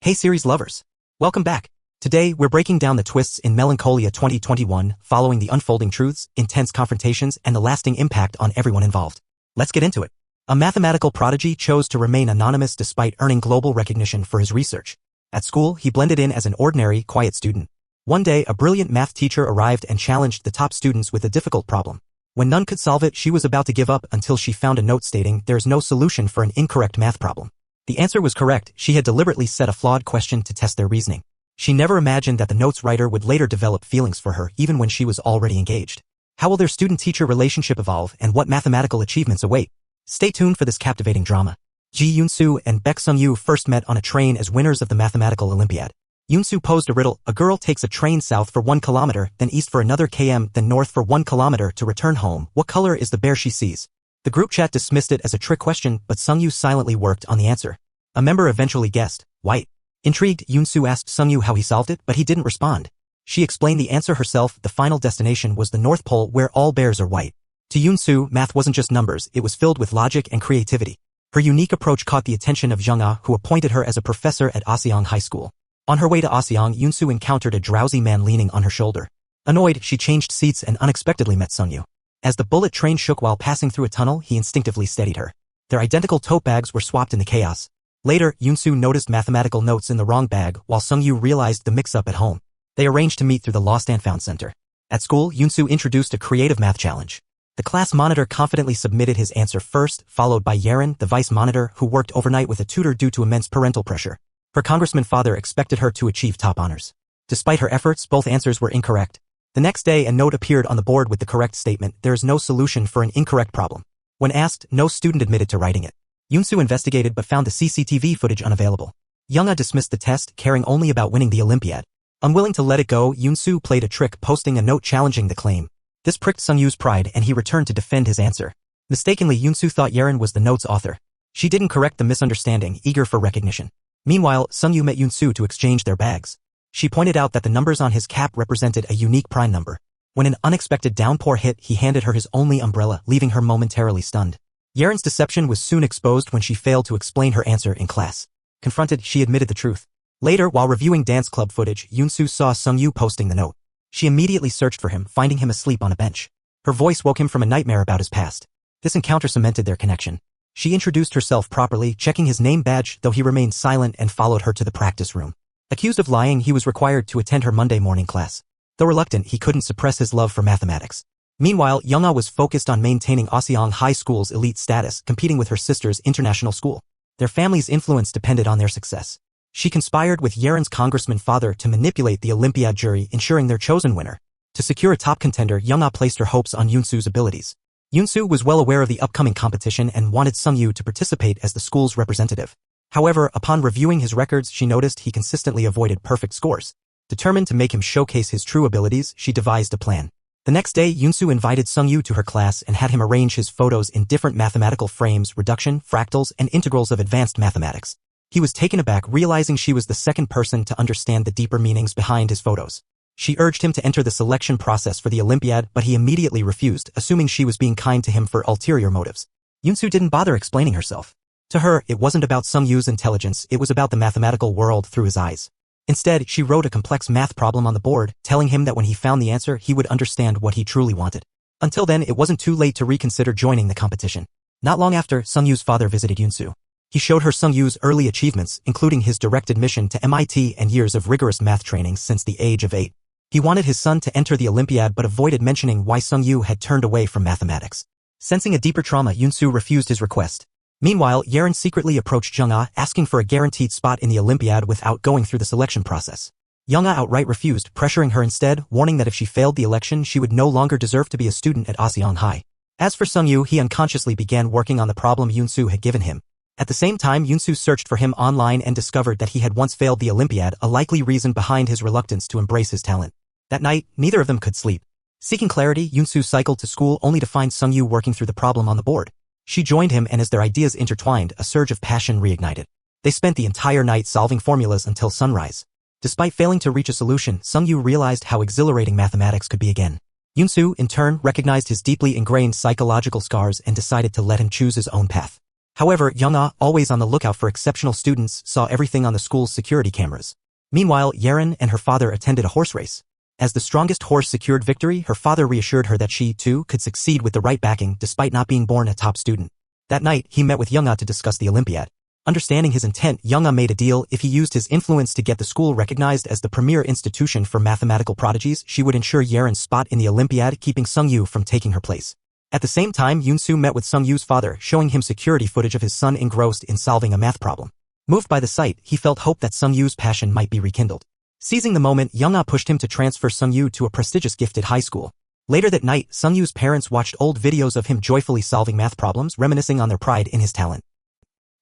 Hey series lovers! Welcome back. Today, we're breaking down the twists in Melancholia 2021, following the unfolding truths, intense confrontations, and the lasting impact on everyone involved. Let's get into it. A mathematical prodigy chose to remain anonymous despite earning global recognition for his research. At school, he blended in as an ordinary, quiet student. One day, a brilliant math teacher arrived and challenged the top students with a difficult problem. When none could solve it, she was about to give up until she found a note stating there is no solution for an incorrect math problem. The answer was correct. She had deliberately set a flawed question to test their reasoning. She never imagined that the note's writer would later develop feelings for her even when she was already engaged. How will their student-teacher relationship evolve and what mathematical achievements await? Stay tuned for this captivating drama. Ji Yoon-soo and Baek Sung-yu first met on a train as winners of the Mathematical Olympiad. Yoon-soo posed a riddle. A girl takes a train south for 1 kilometer, then east for another km, then north for 1 kilometer to return home. What color is the bear she sees? The group chat dismissed it as a trick question, but Sung-yu silently worked on the answer. A member eventually guessed, white. Intrigued, Yoon-soo asked Sung-yu how he solved it, but he didn't respond. She explained the answer herself. The final destination was the North Pole, where all bears are white. To Yoon-soo, math wasn't just numbers, it was filled with logic and creativity. Her unique approach caught the attention of Jung-ah, who appointed her as a professor at Aseong High School. On her way to Aseong, Yoon-soo encountered a drowsy man leaning on her shoulder. Annoyed, she changed seats and unexpectedly met Sung-yu. As the bullet train shook while passing through a tunnel, he instinctively steadied her. Their identical tote bags were swapped in the chaos. Later, Yoon-soo noticed mathematical notes in the wrong bag, while Sung-yu realized the mix-up at home. They arranged to meet through the Lost and Found Center. At school, Yoon-soo introduced a creative math challenge. The class monitor confidently submitted his answer first, followed by Yerin, the vice monitor, who worked overnight with a tutor due to immense parental pressure. Her congressman father expected her to achieve top honors. Despite her efforts, both answers were incorrect. The next day, a note appeared on the board with the correct statement: there is no solution for an incorrect problem. When asked, no student admitted to writing it. Yoon-soo investigated but found the CCTV footage unavailable. Jung-ah dismissed the test, caring only about winning the Olympiad. Unwilling to let it go, Yoon-soo played a trick, posting a note challenging the claim. This pricked Sung-yu's pride and he returned to defend his answer. Mistakenly, Yoon-soo thought Yerin was the note's author. She didn't correct the misunderstanding, eager for recognition. Meanwhile, Sung-yu met Yoon-soo to exchange their bags. She pointed out that the numbers on his cap represented a unique prime number. When an unexpected downpour hit, he handed her his only umbrella, leaving her momentarily stunned. Yerin's deception was soon exposed when she failed to explain her answer in class. Confronted, she admitted the truth. Later, while reviewing dance club footage, Yoon-soo saw Sung-yu posting the note. She immediately searched for him, finding him asleep on a bench. Her voice woke him from a nightmare about his past. This encounter cemented their connection. She introduced herself properly, checking his name badge, though he remained silent, and followed her to the practice room. Accused of lying, he was required to attend her Monday morning class. Though reluctant, he couldn't suppress his love for mathematics. Meanwhile, Jung-ah was focused on maintaining Aseong High School's elite status, competing with her sister's international school. Their family's influence depended on their success. She conspired with Yerin's congressman father to manipulate the Olympiad jury, ensuring their chosen winner. To secure a top contender, Jung-ah placed her hopes on Yoon-soo's abilities. Yoon-soo was well aware of the upcoming competition and wanted Sung-yu to participate as the school's representative. However, upon reviewing his records, she noticed he consistently avoided perfect scores. Determined to make him showcase his true abilities, she devised a plan. The next day, Yoon-soo invited Sung-yu to her class and had him arrange his photos in different mathematical frames: reduction, fractals, and integrals of advanced mathematics. He was taken aback, realizing she was the second person to understand the deeper meanings behind his photos. She urged him to enter the selection process for the Olympiad, but he immediately refused, assuming she was being kind to him for ulterior motives. Yoon-soo didn't bother explaining herself. To her, it wasn't about Sung-yu's intelligence, it was about the mathematical world through his eyes. Instead, she wrote a complex math problem on the board, telling him that when he found the answer, he would understand what he truly wanted. Until then, it wasn't too late to reconsider joining the competition. Not long after, Sung-yu's father visited Yoon-soo. He showed her Sung-yu's early achievements, including his direct admission to MIT and years of rigorous math training since the age of 8. He wanted his son to enter the Olympiad but avoided mentioning why Sung-yu had turned away from mathematics. Sensing a deeper trauma, Yoon-soo refused his request. Meanwhile, Yerin secretly approached Jung-ah, asking for a guaranteed spot in the Olympiad without going through the selection process. Jung-ah outright refused, pressuring her instead, warning that if she failed the election, she would no longer deserve to be a student at Aseong High. As for Sung-yu, he unconsciously began working on the problem Yoon-soo had given him. At the same time, Yoon-soo searched for him online and discovered that he had once failed the Olympiad, a likely reason behind his reluctance to embrace his talent. That night, neither of them could sleep. Seeking clarity, Yoon-soo cycled to school only to find Sung-yu working through the problem on the board. She joined him, and as their ideas intertwined, a surge of passion reignited. They spent the entire night solving formulas until sunrise. Despite failing to reach a solution, Sung-yu realized how exhilarating mathematics could be again. Yoon-soo, in turn, recognized his deeply ingrained psychological scars and decided to let him choose his own path. However, Young-ah, always on the lookout for exceptional students, saw everything on the school's security cameras. Meanwhile, Yerin and her father attended a horse race. As the strongest horse secured victory, her father reassured her that she, too, could succeed with the right backing despite not being born a top student. That night, he met with Young-ah to discuss the Olympiad. Understanding his intent, Young-ah made a deal: if he used his influence to get the school recognized as the premier institution for mathematical prodigies, she would ensure Yerin's spot in the Olympiad, keeping Sung-yu from taking her place. At the same time, Yoon-soo met with Sung-yu's father, showing him security footage of his son engrossed in solving a math problem. Moved by the sight, he felt hope that Sung-yu's passion might be rekindled. Seizing the moment, Young-ah pushed him to transfer Sung-yu to a prestigious gifted high school. Later that night, Sung-yu's parents watched old videos of him joyfully solving math problems, reminiscing on their pride in his talent.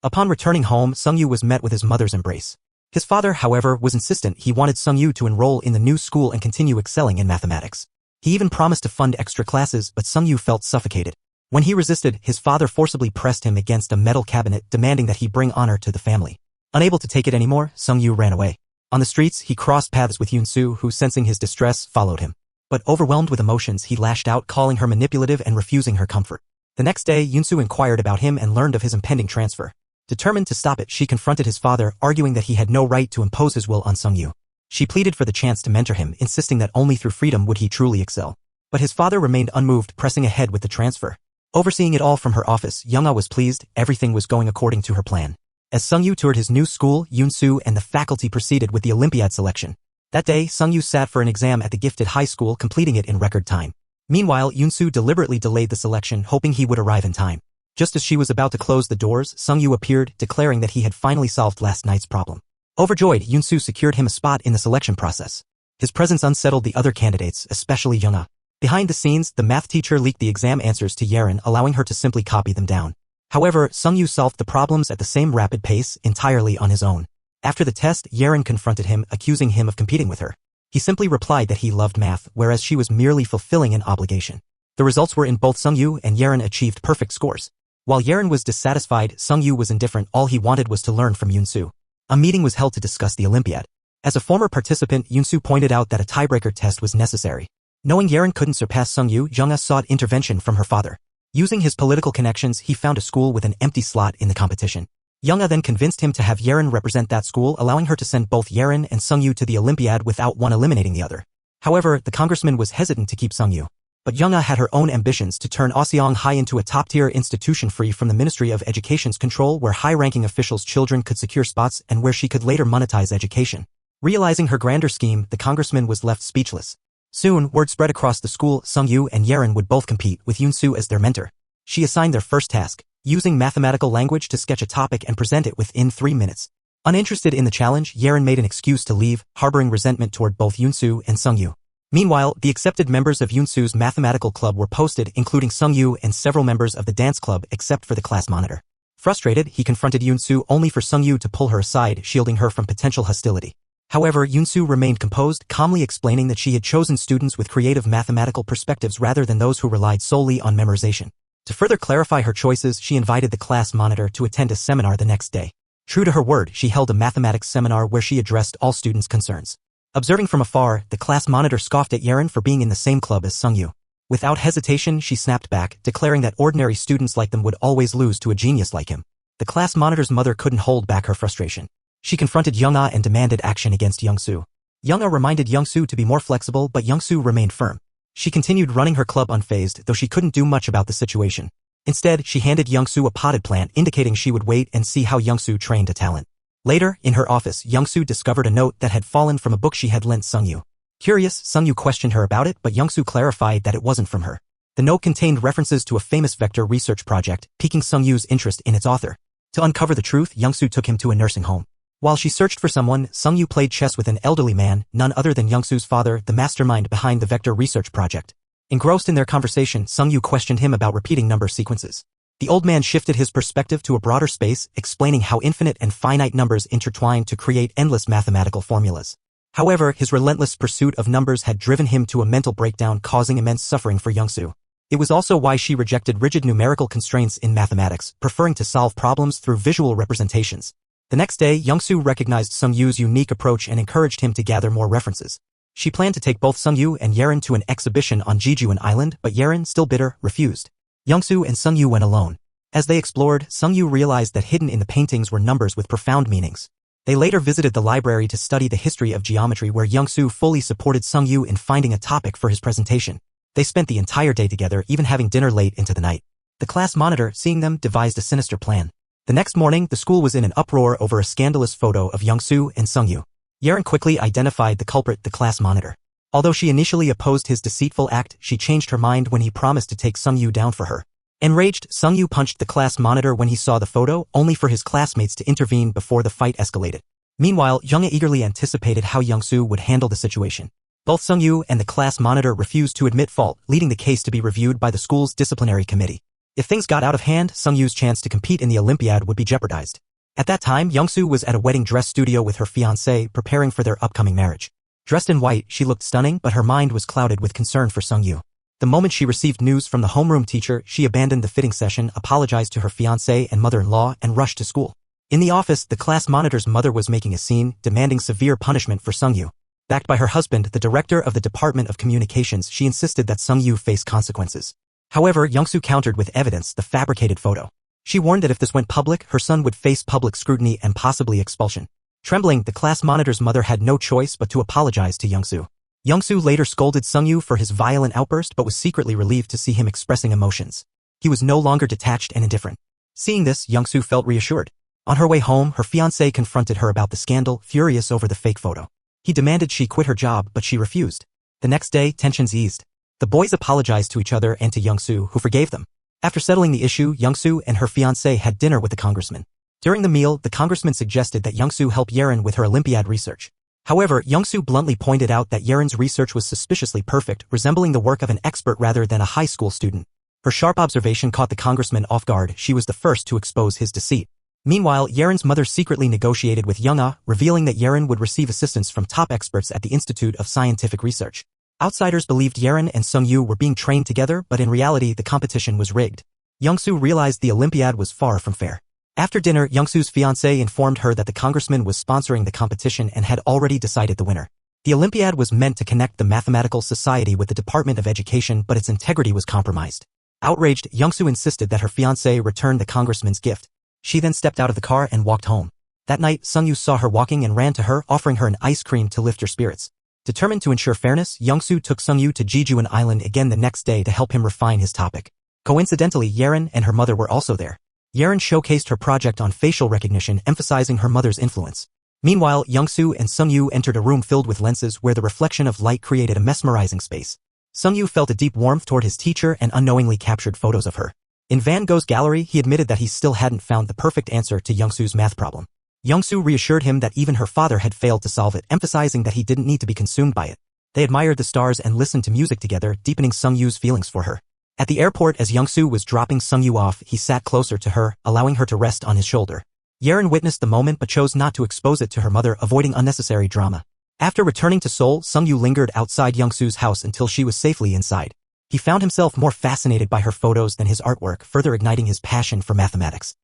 Upon returning home, Sung-yu was met with his mother's embrace. His father, however, was insistent. He wanted Sung-yu to enroll in the new school and continue excelling in mathematics. He even promised to fund extra classes, but Sung-yu felt suffocated. When he resisted, his father forcibly pressed him against a metal cabinet, demanding that he bring honor to the family. Unable to take it anymore, Sung-yu ran away. On the streets, he crossed paths with Yoon-soo, who, sensing his distress, followed him. But overwhelmed with emotions, he lashed out, calling her manipulative and refusing her comfort. The next day, Yoon-soo inquired about him and learned of his impending transfer. Determined to stop it, she confronted his father, arguing that he had no right to impose his will on Sung-yu. She pleaded for the chance to mentor him, insisting that only through freedom would he truly excel. But his father remained unmoved, pressing ahead with the transfer. Overseeing it all from her office, Young-ah was pleased. Everything was going according to her plan. As Sung-yu toured his new school, Yoon-soo and the faculty proceeded with the Olympiad selection. That day, Sung-yu sat for an exam at the gifted high school, completing it in record time. Meanwhile, Yoon-soo deliberately delayed the selection, hoping he would arrive in time. Just as she was about to close the doors, Sung-yu appeared, declaring that he had finally solved last night's problem. Overjoyed, Yoon-soo secured him a spot in the selection process. His presence unsettled the other candidates, especially Young-ah. Behind the scenes, the math teacher leaked the exam answers to Yerin, allowing her to simply copy them down. However, Sung-yu solved the problems at the same rapid pace, entirely on his own. After the test, Yerin confronted him, accusing him of competing with her. He simply replied that he loved math, whereas she was merely fulfilling an obligation. The results were in. Both Sung-yu and Yerin achieved perfect scores. While Yerin was dissatisfied, Sung-yu was indifferent. All he wanted was to learn from Yoon-soo. A meeting was held to discuss the Olympiad. As a former participant, Yoon-soo pointed out that a tiebreaker test was necessary. Knowing Yerin couldn't surpass Sung-yu, Young-ah sought intervention from her father. Using his political connections, he found a school with an empty slot in the competition. Young-ah then convinced him to have Yerin represent that school, allowing her to send both Yerin and Sung-yu to the Olympiad without one eliminating the other. However, the congressman was hesitant to keep Sung-yu. But Young-ah had her own ambitions to turn Oseong High into a top-tier institution free from the Ministry of Education's control, where high-ranking officials' children could secure spots and where she could later monetize education. Realizing her grander scheme, the congressman was left speechless. Soon, word spread across the school. Sung-yu and Yerin would both compete, with Yoon-soo as their mentor. She assigned their first task, using mathematical language to sketch a topic and present it within 3 minutes. Uninterested in the challenge, Yerin made an excuse to leave, harboring resentment toward both Yoon-soo and Sung-yu. Meanwhile, the accepted members of Yoon-soo's mathematical club were posted, including Sung-yu and several members of the dance club, except for the class monitor. Frustrated, he confronted Yoon-soo, only for Sung-yu to pull her aside, shielding her from potential hostility. However, Yoon-soo remained composed, calmly explaining that she had chosen students with creative mathematical perspectives rather than those who relied solely on memorization. To further clarify her choices, she invited the class monitor to attend a seminar the next day. True to her word, she held a mathematics seminar where she addressed all students' concerns. Observing from afar, the class monitor scoffed at Yerin for being in the same club as Sung-yu. Without hesitation, she snapped back, declaring that ordinary students like them would always lose to a genius like him. The class monitor's mother couldn't hold back her frustration. She confronted Young-ah and demanded action against Young-soo. Young-ah reminded Young-soo to be more flexible, but Young-soo remained firm. She continued running her club unfazed, though she couldn't do much about the situation. Instead, she handed Young-soo a potted plant, indicating she would wait and see how Young-soo trained a talent. Later, in her office, Young-soo discovered a note that had fallen from a book she had lent Sung-yu. Curious, Sung-yu questioned her about it, but Young-soo clarified that it wasn't from her. The note contained references to a famous vector research project, piquing Sung-yu's interest in its author. To uncover the truth, Young-soo took him to a nursing home. While she searched for someone, Sung-yu played chess with an elderly man, none other than Young-soo's father, the mastermind behind the vector research project. Engrossed in their conversation, Sung-yu questioned him about repeating number sequences. The old man shifted his perspective to a broader space, explaining how infinite and finite numbers intertwine to create endless mathematical formulas. However, his relentless pursuit of numbers had driven him to a mental breakdown, causing immense suffering for Young-soo. It was also why she rejected rigid numerical constraints in mathematics, preferring to solve problems through visual representations. The next day, Young-soo recognized Sung-yu's unique approach and encouraged him to gather more references. She planned to take both Sung-yu and Yerin to an exhibition on Jejuan Island, but Yerin, still bitter, refused. Young-soo and Sung-yu went alone. As they explored, Sung-yu realized that hidden in the paintings were numbers with profound meanings. They later visited the library to study the history of geometry where Young-soo fully supported Sung-yu in finding a topic for his presentation. They spent the entire day together, even having dinner late into the night. The class monitor, seeing them, devised a sinister plan. The next morning, the school was in an uproar over a scandalous photo of Young-soo and Sung-yu. Yerin quickly identified the culprit, the class monitor. Although she initially opposed his deceitful act, she changed her mind when he promised to take Sung-yu down for her. Enraged, Sung-yu punched the class monitor when he saw the photo, only for his classmates to intervene before the fight escalated. Meanwhile, Young-a eagerly anticipated how Young-soo would handle the situation. Both Sung-yu and the class monitor refused to admit fault, leading the case to be reviewed by the school's disciplinary committee. If things got out of hand, Sung-yu's chance to compete in the Olympiad would be jeopardized. At that time, Young-soo was at a wedding dress studio with her fiancé, preparing for their upcoming marriage. Dressed in white, she looked stunning, but her mind was clouded with concern for Sung-yu. The moment she received news from the homeroom teacher, she abandoned the fitting session, apologized to her fiancé and mother-in-law, and rushed to school. In the office, the class monitor's mother was making a scene, demanding severe punishment for Sung-yu. Backed by her husband, the director of the Department of Communications, she insisted that Sung-yu face consequences. However, Young-soo countered with evidence, the fabricated photo. She warned that if this went public, her son would face public scrutiny and possibly expulsion. Trembling, the class monitor's mother had no choice but to apologize to Young-soo. Young-soo later scolded Sung-yu for his violent outburst but was secretly relieved to see him expressing emotions. He was no longer detached and indifferent. Seeing this, Young-soo felt reassured. On her way home, her fiancé confronted her about the scandal, furious over the fake photo. He demanded she quit her job, but she refused. The next day, tensions eased. The boys apologized to each other and to Young-soo, who forgave them. After settling the issue, Young-soo and her fiancé had dinner with the congressman. During the meal, the congressman suggested that Young-soo help Yerin with her Olympiad research. However, Young-soo bluntly pointed out that Yerin's research was suspiciously perfect, resembling the work of an expert rather than a high school student. Her sharp observation caught the congressman off guard. She was the first to expose his deceit. Meanwhile, Yerin's mother secretly negotiated with Young-ah, revealing that Yerin would receive assistance from top experts at the Institute of Scientific Research. Outsiders believed Yerin and Sung-yu were being trained together, but in reality the competition was rigged. Young-soo realized the Olympiad was far from fair. After dinner, Young-soo's fiancé informed her that the congressman was sponsoring the competition and had already decided the winner. The Olympiad was meant to connect the Mathematical Society with the Department of Education, but its integrity was compromised. Outraged, Young-soo insisted that her fiancé return the congressman's gift. She then stepped out of the car and walked home. That night, Sung-yu saw her walking and ran to her, offering her an ice cream to lift her spirits. Determined to ensure fairness, Young-soo took Sung-yu to Jejuan Island again the next day to help him refine his topic. Coincidentally, Yerin and her mother were also there. Yerin showcased her project on facial recognition, emphasizing her mother's influence. Meanwhile, Young-soo and Sung-yu entered a room filled with lenses where the reflection of light created a mesmerizing space. Sung-yu felt a deep warmth toward his teacher and unknowingly captured photos of her. In Van Gogh's gallery, he admitted that he still hadn't found the perfect answer to Young-soo's math problem. Young-soo reassured him that even her father had failed to solve it, emphasizing that he didn't need to be consumed by it. They admired the stars and listened to music together, deepening Sung-yu's feelings for her. At the airport, as Young-soo was dropping Sung-yu off, he sat closer to her, allowing her to rest on his shoulder. Yerin witnessed the moment but chose not to expose it to her mother, avoiding unnecessary drama. After returning to Seoul, Sung-yu lingered outside Young-soo's house until she was safely inside. He found himself more fascinated by her photos than his artwork, further igniting his passion for mathematics.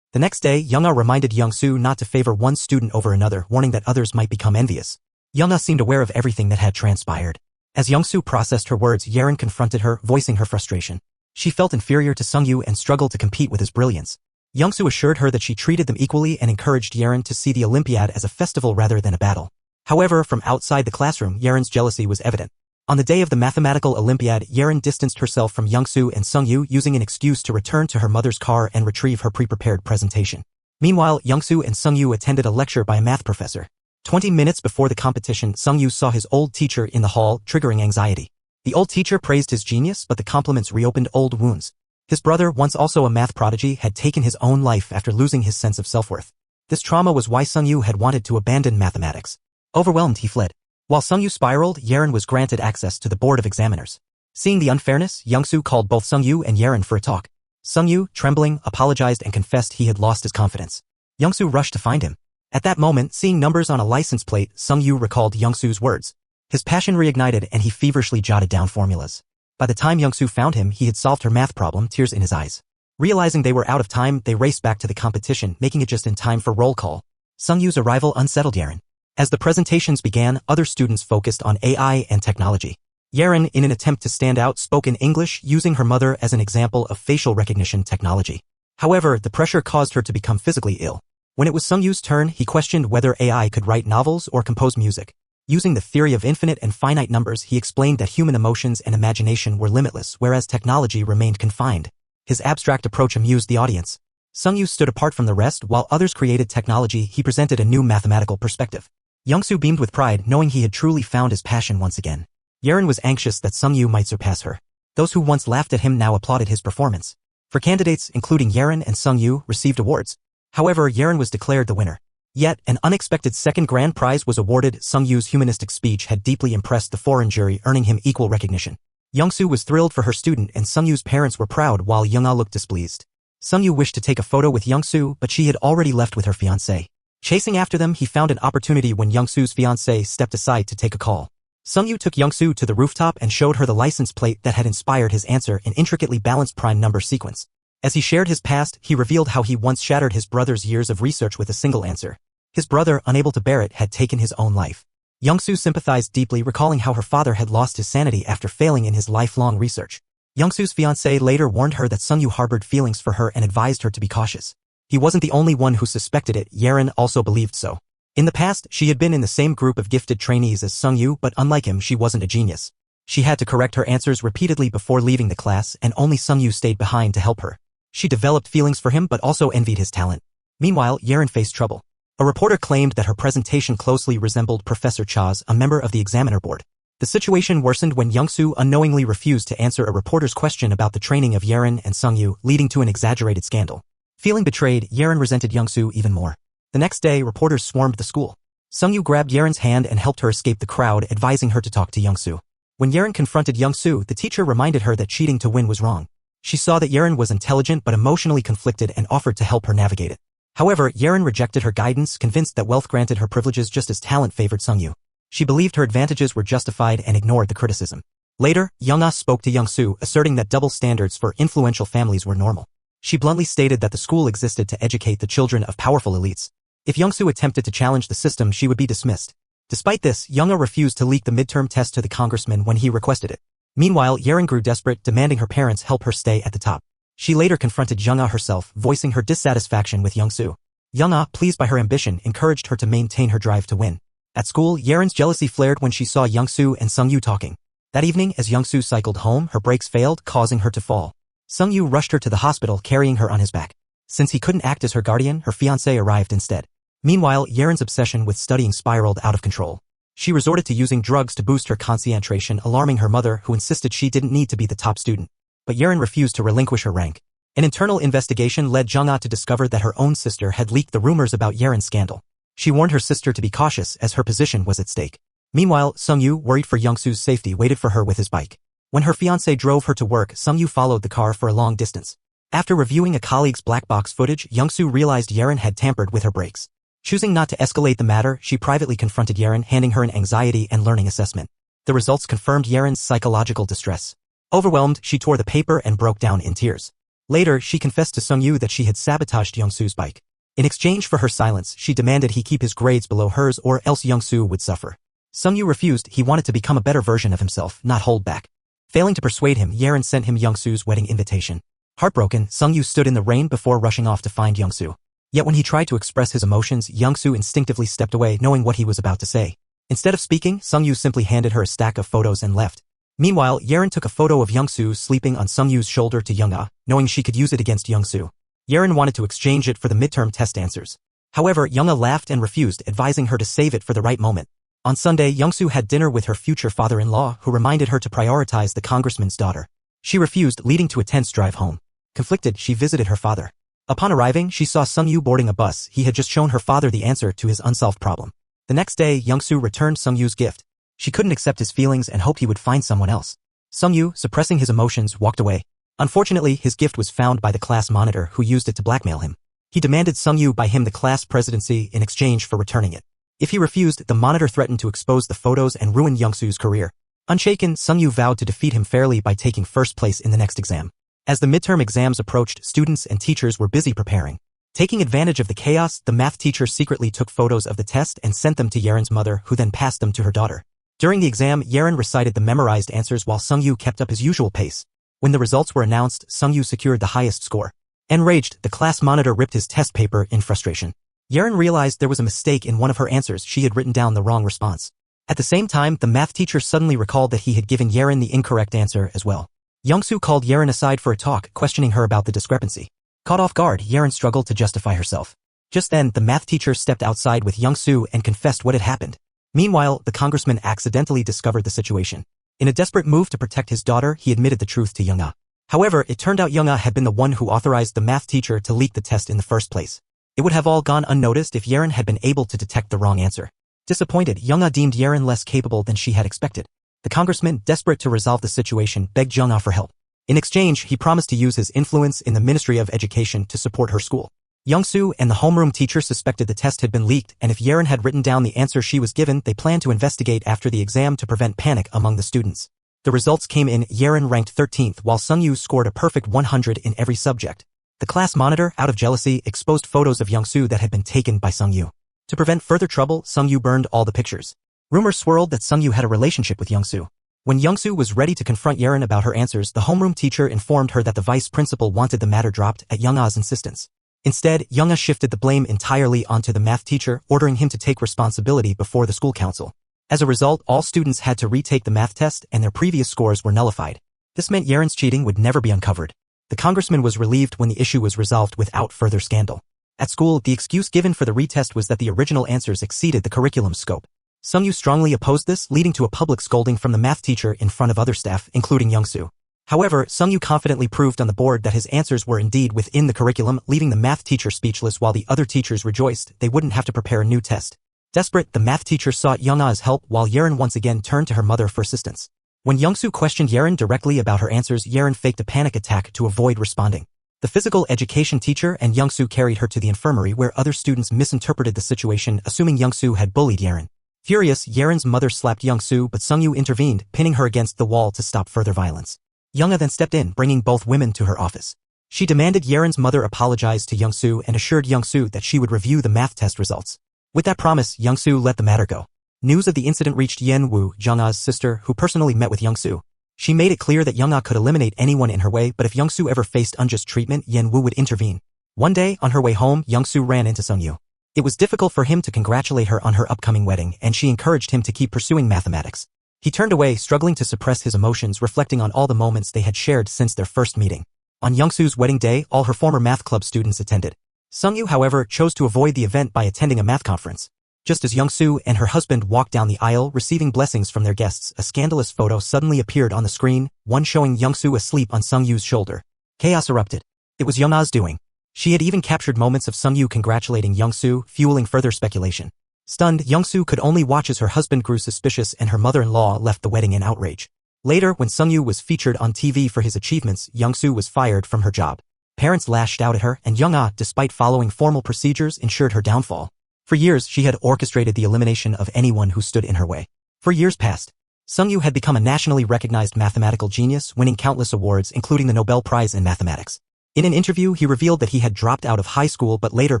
The next day, Young-ah reminded Young-soo not to favor one student over another, warning that others might become envious. Young-ah seemed aware of everything that had transpired. As Young-soo processed her words, Yerin confronted her, voicing her frustration. She felt inferior to Sung-yu and struggled to compete with his brilliance. Young-soo assured her that she treated them equally and encouraged Yerin to see the Olympiad as a festival rather than a battle. However, from outside the classroom, Yerin's jealousy was evident. On the day of the mathematical Olympiad, Yerin distanced herself from Young-soo and Sung-yu, using an excuse to return to her mother's car and retrieve her pre-prepared presentation. Meanwhile, Young-soo and Sung-yu attended a lecture by a math professor. 20 minutes before the competition, Sung-yu saw his old teacher in the hall, triggering anxiety. The old teacher praised his genius, but the compliments reopened old wounds. His brother, once also a math prodigy, had taken his own life after losing his sense of self-worth. This trauma was why Sung-yu had wanted to abandon mathematics. Overwhelmed, he fled. While Sung-yu spiraled, Yerin was granted access to the board of examiners. Seeing the unfairness, Young-soo called both Sung-yu and Yerin for a talk. Sung-yu, trembling, apologized and confessed he had lost his confidence. Young-soo rushed to find him. At that moment, seeing numbers on a license plate, Sung-yu recalled Young-soo's words. His passion reignited and he feverishly jotted down formulas. By the time Young-soo found him, he had solved her math problem, tears in his eyes. Realizing they were out of time, they raced back to the competition, making it just in time for roll call. Sung-yu's arrival unsettled Yerin. As the presentations began, other students focused on AI and technology. Yerin, in an attempt to stand out, spoke in English, using her mother as an example of facial recognition technology. However, the pressure caused her to become physically ill. When it was Sungyu's turn, he questioned whether AI could write novels or compose music. Using the theory of infinite and finite numbers, he explained that human emotions and imagination were limitless, whereas technology remained confined. His abstract approach amused the audience. Sungyu stood apart from the rest. While others created technology, he presented a new mathematical perspective. Youngsu beamed with pride, knowing he had truly found his passion once again. Yerin was anxious that Sungyu might surpass her. Those who once laughed at him now applauded his performance. For candidates, including Yerin and Sungyu, received awards. However, Yerin was declared the winner. Yet, an unexpected second grand prize was awarded. Sungyu's humanistic speech had deeply impressed the foreign jury, earning him equal recognition. Youngsu was thrilled for her student, and Sungyu's parents were proud while Younga looked displeased. Sungyu wished to take a photo with Youngsu, but she had already left with her fiancé. Chasing after them, he found an opportunity when Youngsu's fiancé stepped aside to take a call. Sungyu took Youngsu to the rooftop and showed her the license plate that had inspired his answer, an intricately balanced prime number sequence. As he shared his past, he revealed how he once shattered his brother's years of research with a single answer. His brother, unable to bear it, had taken his own life. Youngsu sympathized deeply, recalling how her father had lost his sanity after failing in his lifelong research. Youngsu's fiancé later warned her that Sungyu harbored feelings for her and advised her to be cautious. He wasn't the only one who suspected it. Yerin also believed so. In the past, she had been in the same group of gifted trainees as Sungyu, but unlike him, she wasn't a genius. She had to correct her answers repeatedly before leaving the class, and only Sungyu stayed behind to help her. She developed feelings for him but also envied his talent. Meanwhile, Yerin faced trouble. A reporter claimed that her presentation closely resembled Professor Cha's, a member of the examiner board. The situation worsened when Youngsu unknowingly refused to answer a reporter's question about the training of Yerin and Sungyu, leading to an exaggerated scandal. Feeling betrayed, Yerin resented Youngsu even more. The next day, reporters swarmed the school. Sungyu grabbed Yerin's hand and helped her escape the crowd, advising her to talk to Youngsu. When Yerin confronted Youngsu, the teacher reminded her that cheating to win was wrong. She saw that Yerin was intelligent but emotionally conflicted and offered to help her navigate it. However, Yerin rejected her guidance, convinced that wealth granted her privileges just as talent favored Sungyu. She believed her advantages were justified and ignored the criticism. Later, Younga spoke to Youngsu, asserting that double standards for influential families were normal. She bluntly stated that the school existed to educate the children of powerful elites. If Youngsu attempted to challenge the system, she would be dismissed. Despite this, Younga refused to leak the midterm test to the congressman when he requested it. Meanwhile, Yerin grew desperate, demanding her parents help her stay at the top. She later confronted Younga herself, voicing her dissatisfaction with Youngsu. Younga, pleased by her ambition, encouraged her to maintain her drive to win. At school, Yerin's jealousy flared when she saw Youngsu and Sungyu talking. That evening, as Youngsu cycled home, her brakes failed, causing her to fall. Sungyu rushed her to the hospital, carrying her on his back. Since he couldn't act as her guardian, her fiancé arrived instead. Meanwhile, Yerin's obsession with studying spiraled out of control. She resorted to using drugs to boost her concentration, alarming her mother, who insisted she didn't need to be the top student. But Yerin refused to relinquish her rank. An internal investigation led Jung-ah to discover that her own sister had leaked the rumors about Yerin's scandal. She warned her sister to be cautious as her position was at stake. Meanwhile, Sungyu, worried for Youngsu's safety, waited for her with his bike. When her fiancé drove her to work, Sungyu followed the car for a long distance. After reviewing a colleague's black box footage, Youngsu realized Yerin had tampered with her brakes. Choosing not to escalate the matter, she privately confronted Yerin, handing her an anxiety and learning assessment. The results confirmed Yerin's psychological distress. Overwhelmed, she tore the paper and broke down in tears. Later, she confessed to Sungyu that she had sabotaged Youngsu's bike. In exchange for her silence, she demanded he keep his grades below hers or else Youngsu would suffer. Sungyu refused. He wanted to become a better version of himself, not hold back. Failing to persuade him, Yerin sent him Youngsu's wedding invitation. Heartbroken, Sungyu stood in the rain before rushing off to find Youngsu. Yet when he tried to express his emotions, Youngsu instinctively stepped away, knowing what he was about to say. Instead of speaking, Sungyu simply handed her a stack of photos and left. Meanwhile, Yerin took a photo of Youngsu sleeping on Sungyu's shoulder to Younga, knowing she could use it against Youngsu. Yerin wanted to exchange it for the midterm test answers. However, Younga laughed and refused, advising her to save it for the right moment. On Sunday, Youngsu had dinner with her future father-in-law, who reminded her to prioritize the congressman's daughter. She refused, leading to a tense drive home. Conflicted, she visited her father. Upon arriving, she saw Sungyu boarding a bus. He had just shown her father the answer to his unsolved problem. The next day, Youngsu returned Sungyu's gift. She couldn't accept his feelings and hoped he would find someone else. Sungyu, suppressing his emotions, walked away. Unfortunately, his gift was found by the class monitor, who used it to blackmail him. He demanded Sungyu buy him the class presidency in exchange for returning it. If he refused, the monitor threatened to expose the photos and ruin Youngsu's career. Unshaken, Sungyu vowed to defeat him fairly by taking first place in the next exam. As the midterm exams approached, students and teachers were busy preparing. Taking advantage of the chaos, the math teacher secretly took photos of the test and sent them to Yerin's mother, who then passed them to her daughter. During the exam, Yerin recited the memorized answers while Sungyu kept up his usual pace. When the results were announced, Sungyu secured the highest score. Enraged, the class monitor ripped his test paper in frustration. Yerin realized there was a mistake in one of her answers. She had written down the wrong response. At the same time, the math teacher suddenly recalled that he had given Yerin the incorrect answer as well. Youngsu called Yerin aside for a talk, questioning her about the discrepancy. Caught off guard, Yerin struggled to justify herself. Just then, the math teacher stepped outside with Youngsu and confessed what had happened. Meanwhile, the congressman accidentally discovered the situation. In a desperate move to protect his daughter, he admitted the truth to Young-ah. However, it turned out Young-ah had been the one who authorized the math teacher to leak the test in the first place. It would have all gone unnoticed if Yerin had been able to detect the wrong answer. Disappointed, Young-ah deemed Yerin less capable than she had expected. The congressman, desperate to resolve the situation, begged Young-ah for help. In exchange, he promised to use his influence in the Ministry of Education to support her school. Youngsu and the homeroom teacher suspected the test had been leaked, and if Yerin had written down the answer she was given, they planned to investigate after the exam to prevent panic among the students. The results came in. Yerin ranked 13th while Sungyu scored a perfect 100 in every subject. The class monitor, out of jealousy, exposed photos of Youngsu that had been taken by Sungyu. To prevent further trouble, Sungyu burned all the pictures. Rumors swirled that Sungyu had a relationship with Youngsu. When Youngsu was ready to confront Yerin about her answers, the homeroom teacher informed her that the vice principal wanted the matter dropped at Young-ah's insistence. Instead, Young-ah shifted the blame entirely onto the math teacher, ordering him to take responsibility before the school council. As a result, all students had to retake the math test and their previous scores were nullified. This meant Yerin's cheating would never be uncovered. The congressman was relieved when the issue was resolved without further scandal. At school, the excuse given for the retest was that the original answers exceeded the curriculum's scope. Sungyu strongly opposed this, leading to a public scolding from the math teacher in front of other staff, including Youngsu. However, Sungyu confidently proved on the board that his answers were indeed within the curriculum, leaving the math teacher speechless while the other teachers rejoiced they wouldn't have to prepare a new test. Desperate, the math teacher sought Young-ah's help while Yerin once again turned to her mother for assistance. When Youngsu questioned Yerin directly about her answers, Yerin faked a panic attack to avoid responding. The physical education teacher and Youngsu carried her to the infirmary where other students misinterpreted the situation, assuming Youngsu had bullied Yerin. Furious, Yerin's mother slapped Youngsu, but Sungyu intervened, pinning her against the wall to stop further violence. Young-ah then stepped in, bringing both women to her office. She demanded Yerin's mother apologize to Youngsu and assured Youngsu that she would review the math test results. With that promise, Youngsu let the matter go. News of the incident reached Yen Wu, Young-ah's sister, who personally met with Youngsu. She made it clear that Young-ah could eliminate anyone in her way, but if Youngsu ever faced unjust treatment, Yen Wu would intervene. One day, on her way home, Youngsu ran into Sungyu. It was difficult for him to congratulate her on her upcoming wedding, and she encouraged him to keep pursuing mathematics. He turned away, struggling to suppress his emotions, reflecting on all the moments they had shared since their first meeting. On Youngsu's wedding day, all her former math club students attended. Sungyu, however, chose to avoid the event by attending a math conference. Just as Youngsu and her husband walked down the aisle receiving blessings from their guests, a scandalous photo suddenly appeared on the screen, one showing Youngsu asleep on Sungyu's shoulder. Chaos erupted. It was Young-ah's doing. She had even captured moments of Sungyu congratulating Youngsu, fueling further speculation. Stunned, Youngsu could only watch as her husband grew suspicious and her mother-in-law left the wedding in outrage. Later, when Sungyu was featured on TV for his achievements, Youngsu was fired from her job. Parents lashed out at her, and Young-ah, despite following formal procedures, ensured her downfall. For years, she had orchestrated the elimination of anyone who stood in her way. For years past, Sungyu had become a nationally recognized mathematical genius, winning countless awards, including the Nobel Prize in Mathematics. In an interview, he revealed that he had dropped out of high school but later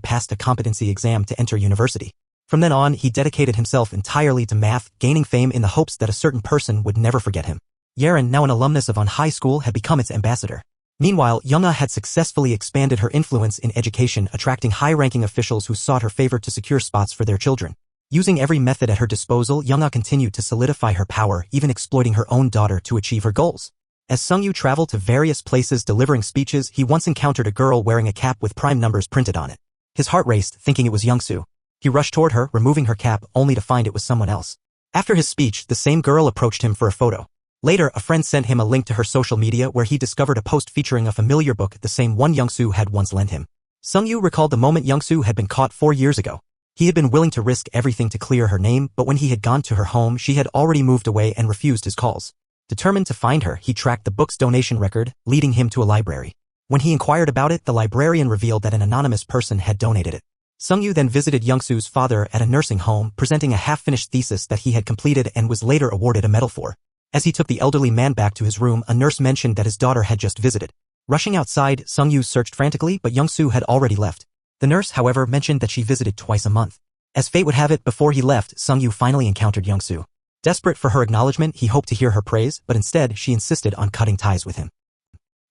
passed a competency exam to enter university. From then on, he dedicated himself entirely to math, gaining fame in the hopes that a certain person would never forget him. Yerin, now an alumnus of On High School, had become its ambassador. Meanwhile, Young-ah had successfully expanded her influence in education, attracting high-ranking officials who sought her favor to secure spots for their children. Using every method at her disposal, Young-ah continued to solidify her power, even exploiting her own daughter to achieve her goals. As Sungyu traveled to various places delivering speeches, he once encountered a girl wearing a cap with prime numbers printed on it. His heart raced, thinking it was Youngsu. He rushed toward her, removing her cap, only to find it was someone else. After his speech, the same girl approached him for a photo. Later, a friend sent him a link to her social media where he discovered a post featuring a familiar book, the same one Youngsu had once lent him. Sungyu recalled the moment Youngsu had been caught 4 years ago. He had been willing to risk everything to clear her name, but when he had gone to her home, she had already moved away and refused his calls. Determined to find her, he tracked the book's donation record, leading him to a library. When he inquired about it, the librarian revealed that an anonymous person had donated it. Sungyu then visited Youngsu's father at a nursing home, presenting a half-finished thesis that he had completed and was later awarded a medal for. As he took the elderly man back to his room, a nurse mentioned that his daughter had just visited. Rushing outside, Sungyu searched frantically, but Youngsu had already left. The nurse, however, mentioned that she visited twice a month. As fate would have it, before he left, Sungyu finally encountered Youngsu. Desperate for her acknowledgement, he hoped to hear her praise, but instead, she insisted on cutting ties with him.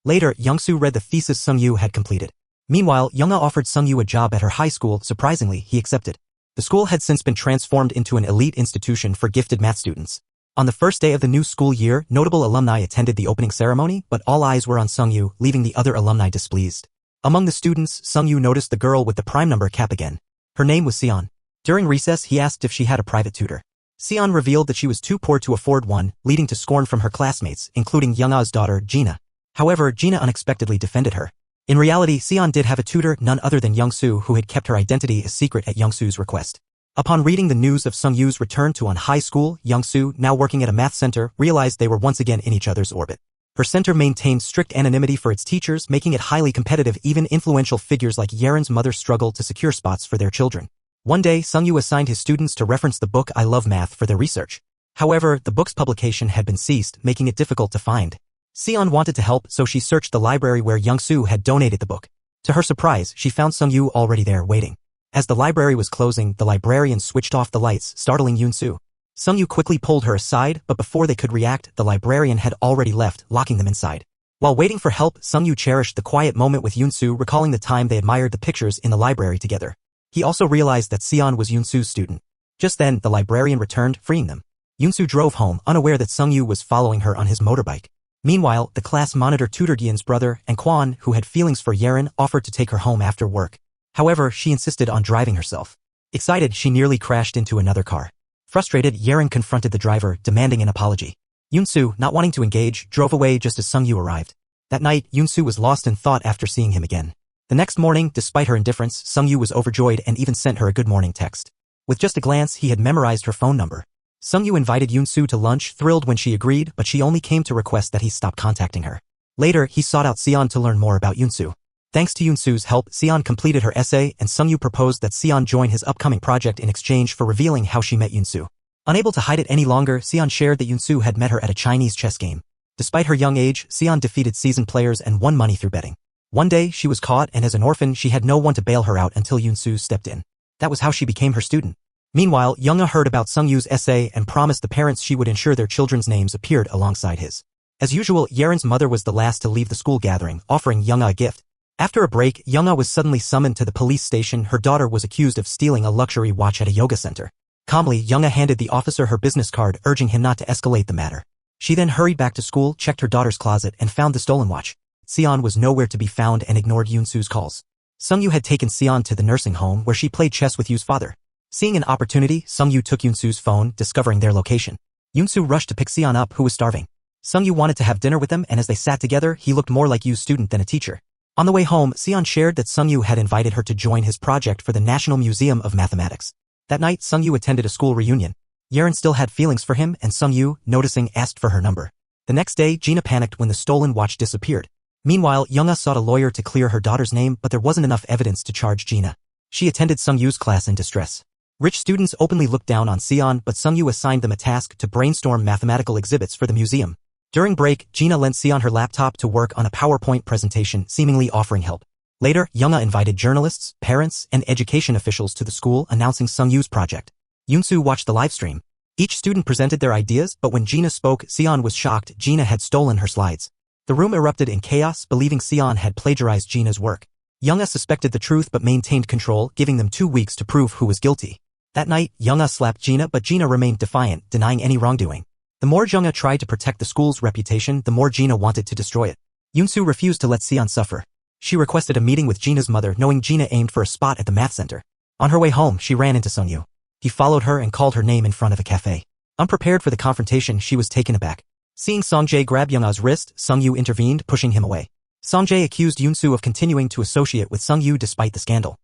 Later, Youngsu read the thesis Sungyu had completed. Meanwhile, Younga offered Sungyu a job at her high school. Surprisingly, he accepted. The school had since been transformed into an elite institution for gifted math students. On the first day of the new school year, notable alumni attended the opening ceremony, but all eyes were on Sungyu, leaving the other alumni displeased. Among the students, Sungyu noticed the girl with the prime number cap again. Her name was Sion. During recess, he asked if she had a private tutor. Sion revealed that she was too poor to afford one, leading to scorn from her classmates, including Younga's daughter, Gina. However, Gina unexpectedly defended her. In reality, Sion did have a tutor, none other than Youngsu, who had kept her identity a secret at Youngsu's request. Upon reading the news of Sungyu's return to high school, Youngsu, now working at a math center, realized they were once again in each other's orbit. Her center maintained strict anonymity for its teachers, making it highly competitive. Even influential figures like Yeren's mother struggled to secure spots for their children. One day, Sungyu assigned his students to reference the book I Love Math for their research. However, the book's publication had been ceased, making it difficult to find. Sion wanted to help, so she searched the library where Youngsu had donated the book. To her surprise, she found Sungyu already there waiting. As the library was closing, the librarian switched off the lights, startling Youngsu. Sungyu quickly pulled her aside, but before they could react, the librarian had already left, locking them inside. While waiting for help, Sungyu cherished the quiet moment with Youngsu, recalling the time they admired the pictures in the library together. He also realized that Sion was Youngsu's student. Just then, the librarian returned, freeing them. Youngsu drove home, unaware that Sungyu was following her on his motorbike. Meanwhile, the class monitor tutored Yen's brother, and Kwon, who had feelings for Yeren, offered to take her home after work. However, she insisted on driving herself. Excited, she nearly crashed into another car. Frustrated, Yeren confronted the driver, demanding an apology. Youngsu, not wanting to engage, drove away just as Sungyu arrived. That night, Youngsu was lost in thought after seeing him again. The next morning, despite her indifference, Sungyu was overjoyed and even sent her a good morning text. With just a glance, he had memorized her phone number. Sungyu invited Youngsu to lunch, thrilled when she agreed, but she only came to request that he stop contacting her. Later, he sought out Sion to learn more about Youngsu. Thanks to Youngsu's help, Sion completed her essay, and Sungyu proposed that Sion join his upcoming project in exchange for revealing how she met Youngsu. Unable to hide it any longer, Sion shared that Youngsu had met her at a Chinese chess game. Despite her young age, Sion defeated seasoned players and won money through betting. One day, she was caught, and as an orphan, she had no one to bail her out until Youngsu stepped in. That was how she became her student. Meanwhile, Younga heard about Sungyu's essay and promised the parents she would ensure their children's names appeared alongside his. As usual, Yeren's mother was the last to leave the school gathering, offering Younga a gift. After a break, Younga was suddenly summoned to the police station. Her daughter was accused of stealing a luxury watch at a yoga center. Calmly, Younga handed the officer her business card, urging him not to escalate the matter. She then hurried back to school, checked her daughter's closet, and found the stolen watch. Sion was nowhere to be found and ignored Youngsu's calls. Sungyu had taken Sion to the nursing home where she played chess with Yu's father. Seeing an opportunity, Sungyu took Youngsu's phone, discovering their location. Youngsu rushed to pick Sion up, who was starving. Sungyu wanted to have dinner with them, and as they sat together, he looked more like Yu's student than a teacher. On the way home, Sion shared that Sungyu had invited her to join his project for the National Museum of Mathematics. That night, Sungyu attended a school reunion. Yeren still had feelings for him, and Sungyu, noticing, asked for her number. The next day, Gina panicked when the stolen watch disappeared. Meanwhile, Younga sought a lawyer to clear her daughter's name, but there wasn't enough evidence to charge Gina. She attended Sungyu's class in distress. Rich students openly looked down on Sion, but Sungyu assigned them a task to brainstorm mathematical exhibits for the museum. During break, Gina lent Sion her laptop to work on a PowerPoint presentation, seemingly offering help. Later, Younga invited journalists, parents, and education officials to the school, announcing Sungyu's project. Youngsu watched the livestream. Each student presented their ideas, but when Gina spoke, Sion was shocked. Gina had stolen her slides. The room erupted in chaos, believing Sion had plagiarized Gina's work. Younga suspected the truth but maintained control, giving them 2 weeks to prove who was guilty. That night, Younga slapped Gina, but Gina remained defiant, denying any wrongdoing. The more Younga tried to protect the school's reputation, the more Gina wanted to destroy it. Youngsu refused to let Sion suffer. She requested a meeting with Gina's mother, knowing Gina aimed for a spot at the math center. On her way home, she ran into Sungyu. He followed her and called her name in front of a cafe. Unprepared for the confrontation, she was taken aback. Seeing Songjae grab Younga's wrist, Sungyu intervened, pushing him away. Songjae accused Youngsu of continuing to associate with Sungyu despite the scandal.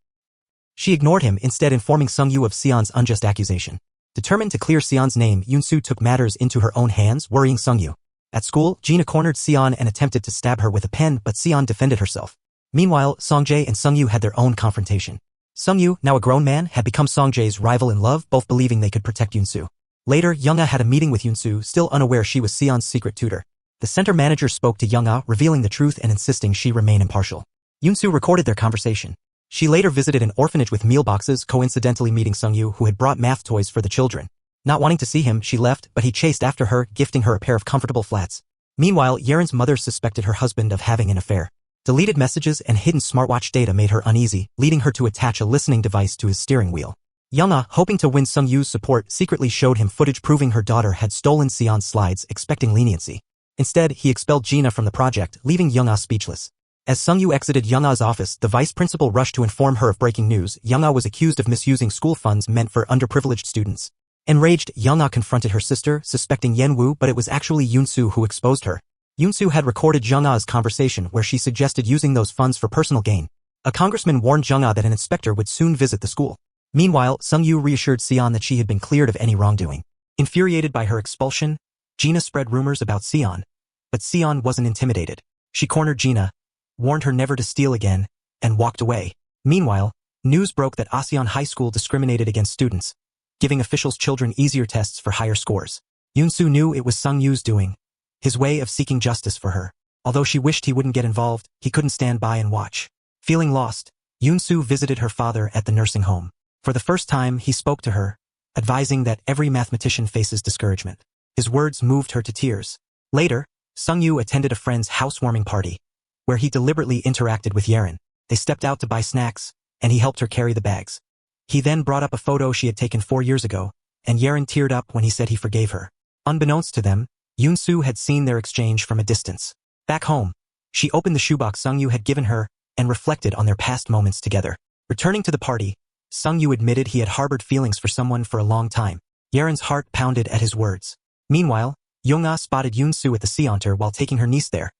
She ignored him, instead informing Sungyu of Sion's unjust accusation. Determined to clear Sion's name, Youngsu took matters into her own hands, worrying Sungyu. At school, Gina cornered Sion and attempted to stab her with a pen, but Sion defended herself. Meanwhile, Songjae and Sungyu had their own confrontation. Sungyu, now a grown man, had become Songjae's rival in love, both believing they could protect Youngsu. Later, Younga had a meeting with Youngsu, still unaware she was Sion's secret tutor. The center manager spoke to Younga, revealing the truth and insisting she remain impartial. Youngsu recorded their conversation. She later visited an orphanage with meal boxes, coincidentally meeting Sungyu, who had brought math toys for the children. Not wanting to see him, she left, but he chased after her, gifting her a pair of comfortable flats. Meanwhile, Yeren's mother suspected her husband of having an affair. Deleted messages and hidden smartwatch data made her uneasy, leading her to attach a listening device to his steering wheel. Young-ah, hoping to win Sung-Yu's support, secretly showed him footage proving her daughter had stolen Sion's slides, expecting leniency. Instead, he expelled Gina from the project, leaving Young-ah speechless. As Sung-Yu exited Young-ah's office, the vice principal rushed to inform her of breaking news. Young-ah was accused of misusing school funds meant for underprivileged students. Enraged, Young-ah confronted her sister, suspecting Yen-woo, but it was actually Yoon-soo who exposed her. Yoon-soo had recorded Young-ah's conversation where she suggested using those funds for personal gain. A congressman warned Young-ah that an inspector would soon visit the school. Meanwhile, Sung-Yu reassured Sion that she had been cleared of any wrongdoing. Infuriated by her expulsion, Gina spread rumors about Sion. But Sion wasn't intimidated. She cornered Gina, warned her never to steal again, and walked away. Meanwhile, news broke that Asean High School discriminated against students, giving officials' children easier tests for higher scores. Yoon-soo knew it was Sung-Yu's doing, his way of seeking justice for her. Although she wished he wouldn't get involved, he couldn't stand by and watch. Feeling lost, Yoon-soo visited her father at the nursing home. For the first time, he spoke to her, advising that every mathematician faces discouragement. His words moved her to tears. Later, Sung-Yu attended a friend's housewarming party, where he deliberately interacted with Yerin. They stepped out to buy snacks, and he helped her carry the bags. He then brought up a photo she had taken 4 years ago, and Yerin teared up when he said he forgave her. Unbeknownst to them, Yoon-soo had seen their exchange from a distance. Back home, she opened the shoebox Sung-Yu had given her and reflected on their past moments together. Returning to the party, Sung-Yu admitted he had harbored feelings for someone for a long time. Yerin's heart pounded at his words. Meanwhile, Young-ah spotted Yoon-soo at the Seonter while taking her niece there,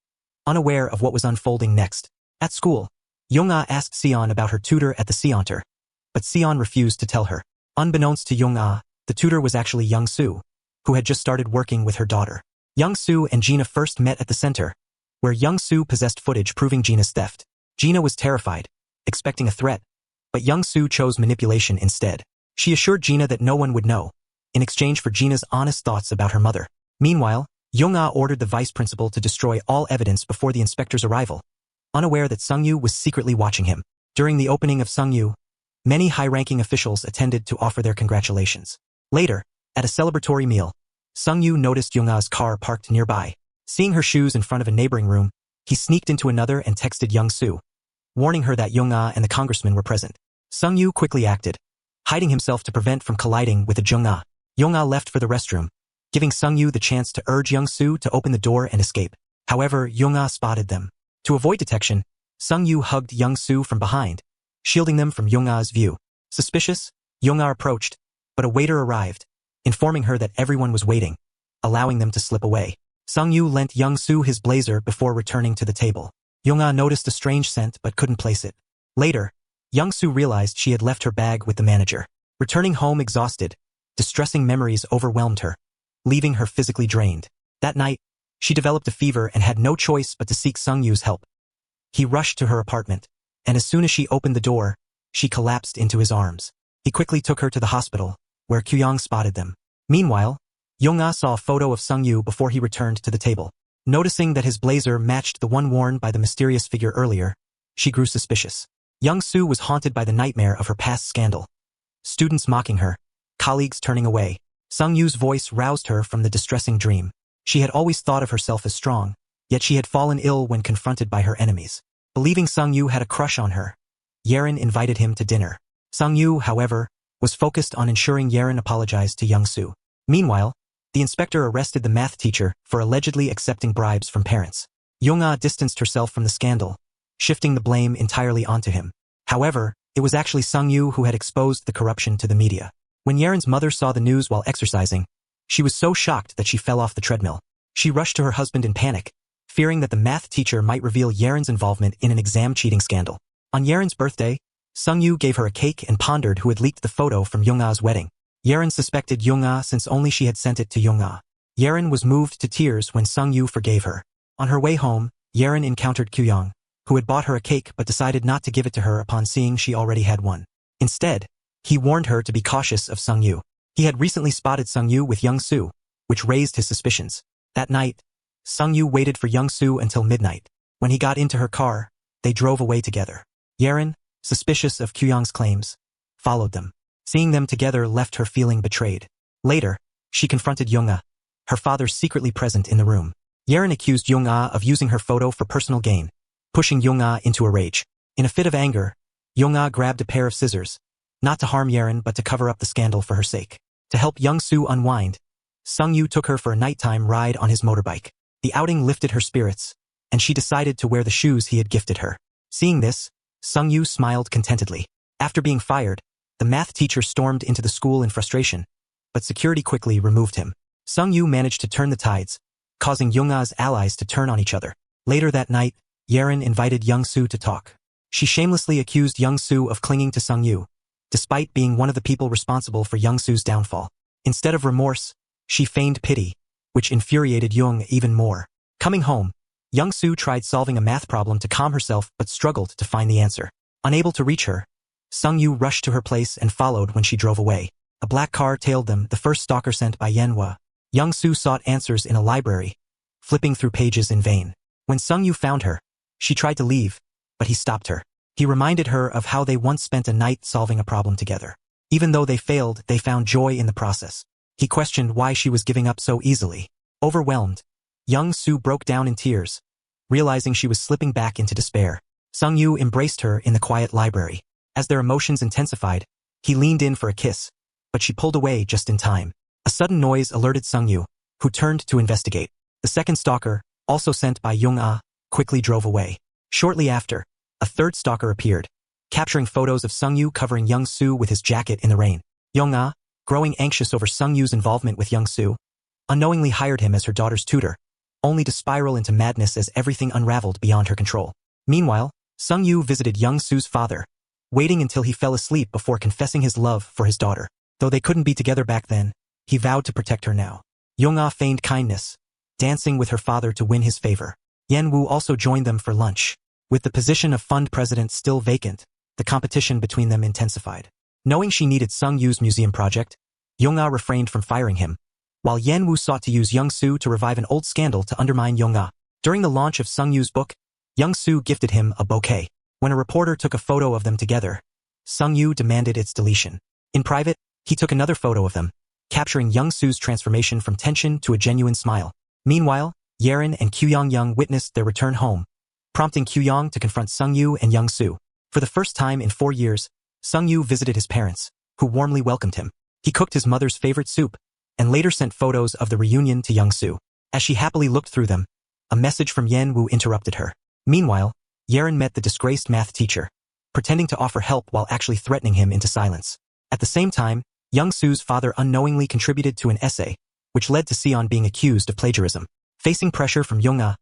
unaware of what was unfolding next. At school, Young-ah asked Sion about her tutor at the Seonter, but Sion refused to tell her. Unbeknownst to Young-ah, the tutor was actually Young-soo, who had just started working with her daughter. Young-soo and Gina first met at the center, where Young-soo possessed footage proving Gina's theft. Gina was terrified, expecting a threat, but Young-soo chose manipulation instead. She assured Gina that no one would know, in exchange for Gina's honest thoughts about her mother. Meanwhile, Young-ah ordered the vice principal to destroy all evidence before the inspector's arrival, unaware that Sung-Yu was secretly watching him. During the opening of Sung-Yu, many high-ranking officials attended to offer their congratulations. Later, at a celebratory meal, Sung-Yu noticed Young-ah's car parked nearby. Seeing her shoes in front of a neighboring room, he sneaked into another and texted Young-soo, warning her that Young-ah and the congressman were present. Sung-Yu quickly acted, hiding himself to prevent from colliding with the Young-ah. Young-ah left for the restroom, giving Sung-Yu the chance to urge Young-soo to open the door and escape. However, Young-ah spotted them. To avoid detection, Sung-Yu hugged Young-soo from behind, shielding them from Young-ah's view. Suspicious, Young-ah approached, but a waiter arrived, informing her that everyone was waiting, allowing them to slip away. Sung-Yu lent Young-soo his blazer before returning to the table. Young-ah noticed a strange scent but couldn't place it. Later, Young-soo realized she had left her bag with the manager. Returning home exhausted, distressing memories overwhelmed her, leaving her physically drained. That night, she developed a fever and had no choice but to seek Sung-Yu's help. He rushed to her apartment, and as soon as she opened the door, she collapsed into his arms. He quickly took her to the hospital, where Kyung spotted them. Meanwhile, Young-ah saw a photo of Sung-Yu before he returned to the table. Noticing that his blazer matched the one worn by the mysterious figure earlier, she grew suspicious. Young-soo was haunted by the nightmare of her past scandal. Students mocking her, colleagues turning away. Sung-Yu's voice roused her from the distressing dream. She had always thought of herself as strong, yet she had fallen ill when confronted by her enemies. Believing Sung-Yu had a crush on her, Yerin invited him to dinner. Sung-Yu, however, was focused on ensuring Yerin apologized to Young-soo. Meanwhile, the inspector arrested the math teacher for allegedly accepting bribes from parents. Young-ah distanced herself from the scandal, shifting the blame entirely onto him. However, it was actually Sung-Yu who had exposed the corruption to the media. When Yerin's mother saw the news while exercising, she was so shocked that she fell off the treadmill. She rushed to her husband in panic, fearing that the math teacher might reveal Yerin's involvement in an exam cheating scandal. On Yerin's birthday, Sung-Yu gave her a cake and pondered who had leaked the photo from Young-ah's wedding. Yerin suspected Young-ah since only she had sent it to Young-ah. Yerin was moved to tears when Sung-Yu forgave her. On her way home, Yerin encountered Kyung, who had bought her a cake but decided not to give it to her upon seeing she already had one. Instead, he warned her to be cautious of Sung-Yu. He had recently spotted Sung-Yu with Young-soo, which raised his suspicions. That night, Sung-Yu waited for Young-soo until midnight. When he got into her car, they drove away together. Yerin, suspicious of Kyung's claims, followed them. Seeing them together left her feeling betrayed. Later, she confronted Young-ah, her father secretly present in the room. Yerin accused Young-ah of using her photo for personal gain, pushing Young-ah into a rage. In a fit of anger, Young-ah grabbed a pair of scissors, not to harm Yerin but to cover up the scandal for her sake. To help Young-soo unwind, Sung-yu took her for a nighttime ride on his motorbike. The outing lifted her spirits, and she decided to wear the shoes he had gifted her. Seeing this, Sung-yu smiled contentedly. After being fired, the math teacher stormed into the school in frustration, but security quickly removed him. Sung-yu managed to turn the tides, causing Young-ah's allies to turn on each other. Later that night, Yerin invited Young-soo to talk. She shamelessly accused Young-soo of clinging to Sung-yu, despite being one of the people responsible for Young-soo's downfall. Instead of remorse, she feigned pity, which infuriated Young even more. Coming home, Young-soo tried solving a math problem to calm herself but struggled to find the answer. Unable to reach her, Sung-yu rushed to her place and followed when she drove away. A black car tailed them, the first stalker sent by Yenhua. Young-soo sought answers in a library, flipping through pages in vain. When Sung-yu found her, she tried to leave, but he stopped her. He reminded her of how they once spent a night solving a problem together. Even though they failed, they found joy in the process. He questioned why she was giving up so easily. Overwhelmed, Young-soo broke down in tears, realizing she was slipping back into despair. Sung-yu embraced her in the quiet library. As their emotions intensified, he leaned in for a kiss, but she pulled away just in time. A sudden noise alerted Sung-yu, who turned to investigate. The second stalker, also sent by Young-ah, quickly drove away. Shortly after, a third stalker appeared, capturing photos of Sung-yu covering Young-soo with his jacket in the rain. Young-ah, growing anxious over Sung-yu's involvement with Young-soo, unknowingly hired him as her daughter's tutor, only to spiral into madness as everything unraveled beyond her control. Meanwhile, Sung-yu visited Young-soo's father, waiting until he fell asleep before confessing his love for his daughter. Though they couldn't be together back then, he vowed to protect her now. Young-ah feigned kindness, dancing with her father to win his favor. Yenwoo also joined them for lunch. With the position of fund president still vacant, the competition between them intensified. Knowing she needed Sung-yu's museum project, Young-ah refrained from firing him, while Yenwoo sought to use Young-soo to revive an old scandal to undermine Young-ah. During the launch of Sung-yu's book, Young-soo gifted him a bouquet. When a reporter took a photo of them together, Sung-yu demanded its deletion. In private, he took another photo of them, capturing Young-soo's transformation from tension to a genuine smile. Meanwhile, Yerin and Kyuyong witnessed their return home, prompting Kyuyong to confront Sung-yu and Young-soo. For the first time in 4 years, Sung-yu visited his parents, who warmly welcomed him. He cooked his mother's favorite soup, and later sent photos of the reunion to Young-soo. As she happily looked through them, a message from Yenwoo interrupted her. Meanwhile, Yerin met the disgraced math teacher, pretending to offer help while actually threatening him into silence. At the same time, Young-soo's father unknowingly contributed to an essay, which led to Seon being accused of plagiarism. Facing pressure from Young-ah,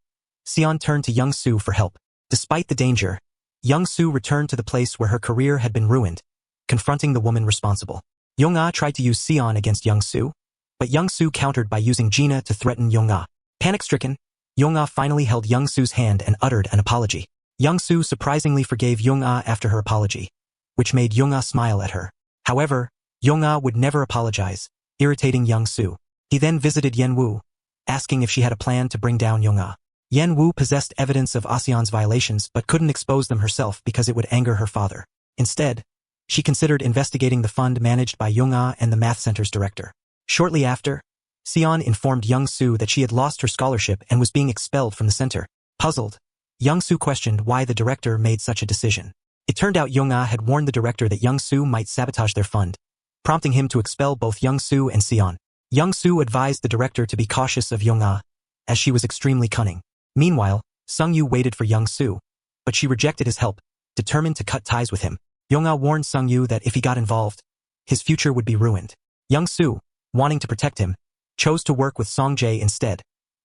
Seon turned to Young-soo for help. Despite the danger, Young-soo returned to the place where her career had been ruined, confronting the woman responsible. Young-ah tried to use Seon against Young-soo, but Young-soo countered by using Gina to threaten Young-ah. Panic-stricken, Young-ah finally held Young-soo's hand and uttered an apology. Young-soo surprisingly forgave Young-ah after her apology, which made Young-ah smile at her. However, Young-ah would never apologize, irritating Young-soo. He then visited Yenwoo, asking if she had a plan to bring down Young-ah. Yenwoo possessed evidence of Aseon's violations but couldn't expose them herself because it would anger her father. Instead, she considered investigating the fund managed by Young-ah and the math center's director. Shortly after, Seon informed Young-soo that she had lost her scholarship and was being expelled from the center. Puzzled, Young-soo questioned why the director made such a decision. It turned out Young-ah had warned the director that Young-soo might sabotage their fund, prompting him to expel both Young-soo and Seon. Young-soo advised the director to be cautious of Young-ah, as she was extremely cunning. Meanwhile, Sung-yu waited for Young-soo, but she rejected his help, determined to cut ties with him. Young-ah warned Sung-yu that if he got involved, his future would be ruined. Young-soo, wanting to protect him, chose to work with Song-jae instead,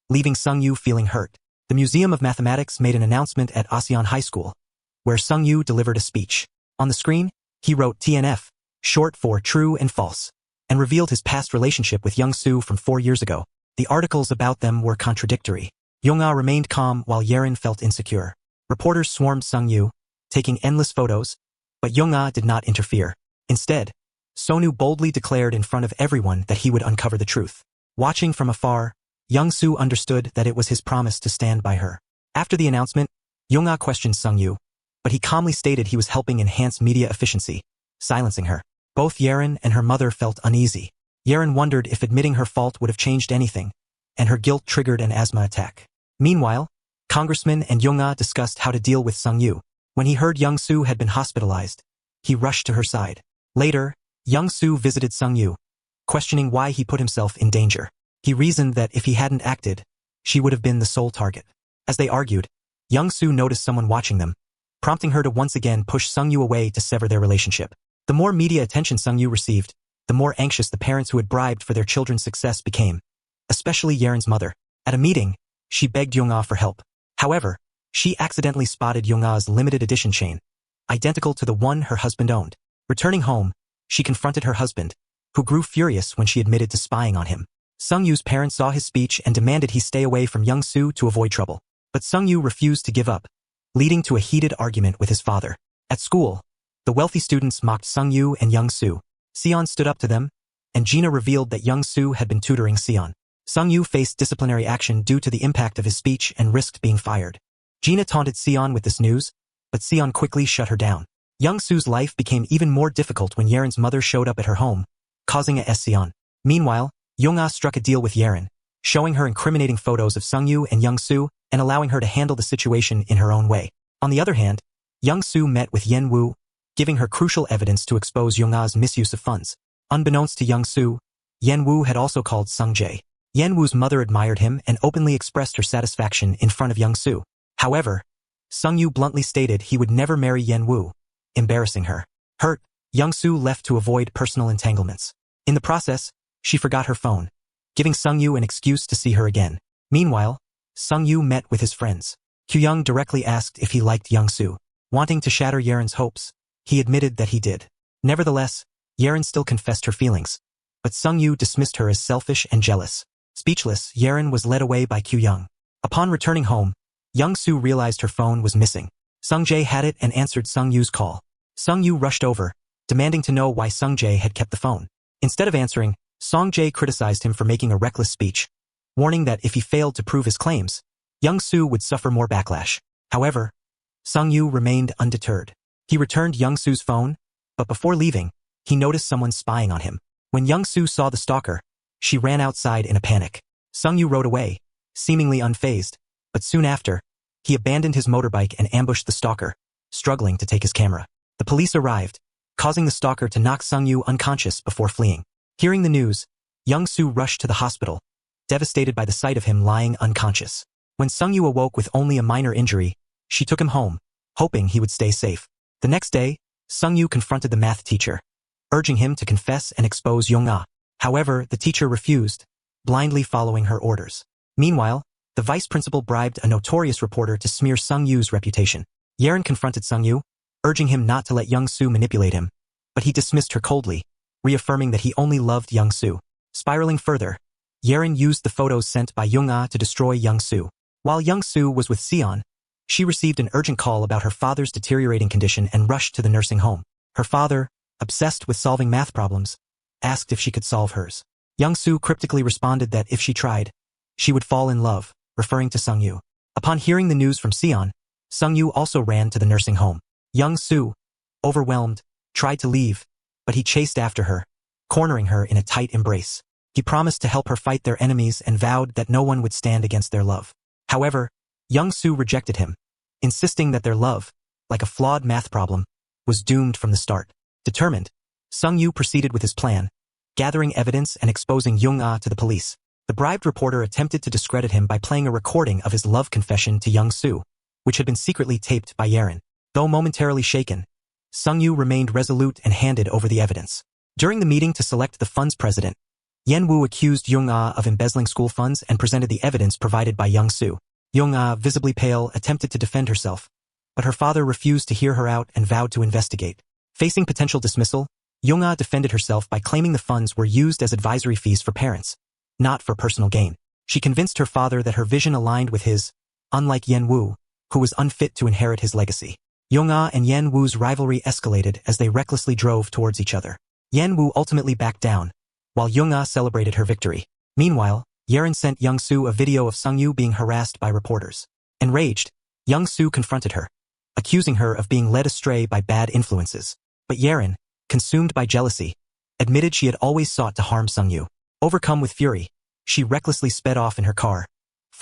leaving Sung-yu feeling hurt. The Museum of Mathematics made an announcement at Aseon High School, where Sung-yu delivered a speech. On the screen, he wrote TNF, short for True and False, and revealed his past relationship with Young-soo from 4 years ago. The articles about them were contradictory. Young-ah remained calm while Yerin felt insecure. Reporters swarmed Sung-yu, taking endless photos, but Young-ah did not interfere. Instead, Sonu boldly declared in front of everyone that he would uncover the truth. Watching from afar, Young-soo understood that it was his promise to stand by her. After the announcement, Young-ah questioned Sung-yu, but he calmly stated he was helping enhance media efficiency, silencing her. Both Yerin and her mother felt uneasy. Yerin wondered if admitting her fault would have changed anything, and her guilt triggered an asthma attack. Meanwhile, Congressman and Young-ah discussed how to deal with Sung-yu. When he heard Young-soo had been hospitalized, he rushed to her side. Later, Young-soo visited Sung-yu, questioning why he put himself in danger. He reasoned that if he hadn't acted, she would have been the sole target. As they argued, Young-soo noticed someone watching them, prompting her to once again push Sung-yu away to sever their relationship. The more media attention Sung-yu received, the more anxious the parents who had bribed for their children's success became, especially Yeren's mother. At a meeting, she begged Young-ah for help. However, she accidentally spotted Young-ah's limited edition chain, identical to the one her husband owned. Returning home, she confronted her husband, who grew furious when she admitted to spying on him. Sung-yu's parents saw his speech and demanded he stay away from Young-soo to avoid trouble. But Sung-yu refused to give up, leading to a heated argument with his father. At school, the wealthy students mocked Sung-yu and Young-soo. Seon stood up to them, and Gina revealed that Young-soo had been tutoring Seon. Sung-yu faced disciplinary action due to the impact of his speech and risked being fired. Gina taunted Seon with this news, but Seon quickly shut her down. Young-soo's life became even more difficult when Yeren's mother showed up at her home, causing a Seon. Meanwhile, Young-ah struck a deal with Yeren, showing her incriminating photos of Sung-yu and Young-soo and allowing her to handle the situation in her own way. On the other hand, Young-soo met with Yen-woo, giving her crucial evidence to expose Young-ah's misuse of funds. Unbeknownst to Young-soo, Yen-woo had also called Sung-jae. Yen-woo's mother admired him and openly expressed her satisfaction in front of Young-soo. However, Sung-yu bluntly stated he would never marry Yen-woo, embarrassing her. Hurt, Young-soo left to avoid personal entanglements. In the process, she forgot her phone, giving Sung-yu an excuse to see her again. Meanwhile, Sung-yu met with his friends. Kyu-young directly asked if he liked Young-soo. Wanting to shatter Yeren's hopes, he admitted that he did. Nevertheless, Yeren still confessed her feelings, but Sung-yu dismissed her as selfish and jealous. Speechless, Yeren was led away by Kyu-young. Upon returning home, Young-soo realized her phone was missing. Sung-jae had it and answered Sung-yu's call. Sung-yu rushed over, demanding to know why Sung-jae had kept the phone. Instead of answering, Sung-jae criticized him for making a reckless speech, warning that if he failed to prove his claims, Young-soo would suffer more backlash. However, Sung-yu remained undeterred. He returned Young-soo's phone, but before leaving, he noticed someone spying on him. When Young-soo saw the stalker, she ran outside in a panic. Sung-yu rode away, seemingly unfazed, but soon after, he abandoned his motorbike and ambushed the stalker, struggling to take his camera. The police arrived, causing the stalker to knock Sung-yu unconscious before fleeing. Hearing the news, Young-soo rushed to the hospital, devastated by the sight of him lying unconscious. When Sung-yu awoke with only a minor injury, she took him home, hoping he would stay safe. The next day, Sung-yu confronted the math teacher, urging him to confess and expose Young-ah. However, the teacher refused, blindly following her orders. Meanwhile, the vice principal bribed a notorious reporter to smear Sung-yu's reputation. Yeren confronted Sung-yu, urging him not to let Young-soo manipulate him, but he dismissed her coldly, reaffirming that he only loved Young-soo. Spiraling further, Yeren used the photos sent by Young-ah to destroy Young-soo. While Young-soo was with Seon, she received an urgent call about her father's deteriorating condition and rushed to the nursing home. Her father, obsessed with solving math problems, asked if she could solve hers. Young-soo cryptically responded that if she tried, she would fall in love, referring to Sung-yu. Upon hearing the news from Seon, Sung-yu also ran to the nursing home. Young-soo, overwhelmed, tried to leave, but he chased after her, cornering her in a tight embrace. He promised to help her fight their enemies and vowed that no one would stand against their love. However, Young-soo rejected him, insisting that their love, like a flawed math problem, was doomed from the start. Determined, Sung-yu proceeded with his plan, gathering evidence and exposing Young-ah to the police. The bribed reporter attempted to discredit him by playing a recording of his love confession to Young-soo, which had been secretly taped by Yeren. Though momentarily shaken, Sung-yu remained resolute and handed over the evidence. During the meeting to select the fund's president, Yen-woo accused Young-ah of embezzling school funds and presented the evidence provided by Young-soo. Young-ah, visibly pale, attempted to defend herself, but her father refused to hear her out and vowed to investigate. Facing potential dismissal, Young-ah defended herself by claiming the funds were used as advisory fees for parents, not for personal gain. She convinced her father that her vision aligned with his, unlike Yen-woo, who was unfit to inherit his legacy. Young-ah and Yen-woo's rivalry escalated as they recklessly drove towards each other. Yen-woo ultimately backed down, while Young-ah celebrated her victory. Meanwhile, Yeren sent Young-soo a video of Sung-yu being harassed by reporters. Enraged, Young-soo confronted her, accusing her of being led astray by bad influences. But Yeren, consumed by jealousy, admitted she had always sought to harm Sung-yu. Overcome with fury, she recklessly sped off in her car,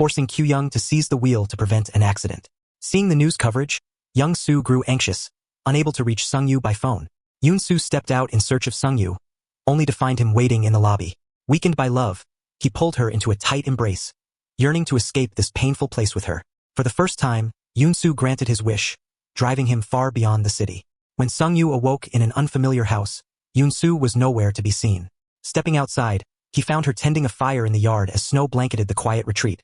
forcing Kyung to seize the wheel to prevent an accident. Seeing the news coverage, Young-soo grew anxious, unable to reach Sung-yu by phone. Yoon-soo stepped out in search of Sung-yu, only to find him waiting in the lobby. Weakened by love, he pulled her into a tight embrace, yearning to escape this painful place with her. For the first time, Yoon-soo granted his wish, driving him far beyond the city. When Sung-yu awoke in an unfamiliar house, Yoon-soo was nowhere to be seen. Stepping outside, he found her tending a fire in the yard as snow blanketed the quiet retreat,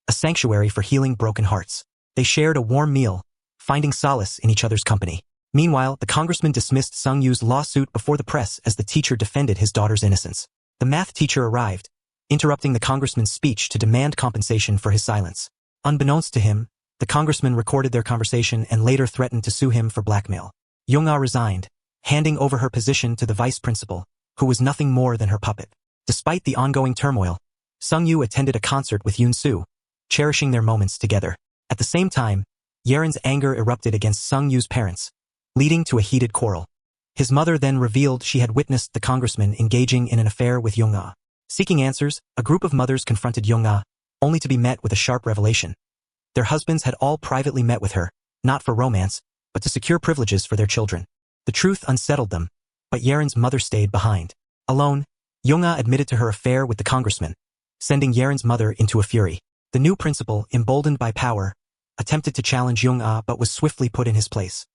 a sanctuary for healing broken hearts. They shared a warm meal, finding solace in each other's company. Meanwhile, the congressman dismissed Sung-yu's lawsuit before the press as the teacher defended his daughter's innocence. The math teacher arrived, interrupting the congressman's speech to demand compensation for his silence. Unbeknownst to him, the congressman recorded their conversation and later threatened to sue him for blackmail. Young-ah resigned, handing over her position to the vice principal, who was nothing more than her puppet. Despite the ongoing turmoil, Sung-yu attended a concert with Yoon-soo, cherishing their moments together. At the same time, Yeren's anger erupted against Sung-yu's parents, leading to a heated quarrel. His mother then revealed she had witnessed the congressman engaging in an affair with Young-ah. Seeking answers, a group of mothers confronted Young-ah, only to be met with a sharp revelation. Their husbands had all privately met with her, not for romance, but to secure privileges for their children. The truth unsettled them, but Yeren's mother stayed behind. Alone, Young-ah admitted to her affair with the congressman, sending Yeren's mother into a fury. The new principal, emboldened by power, attempted to challenge Young-ah but was swiftly put in his place.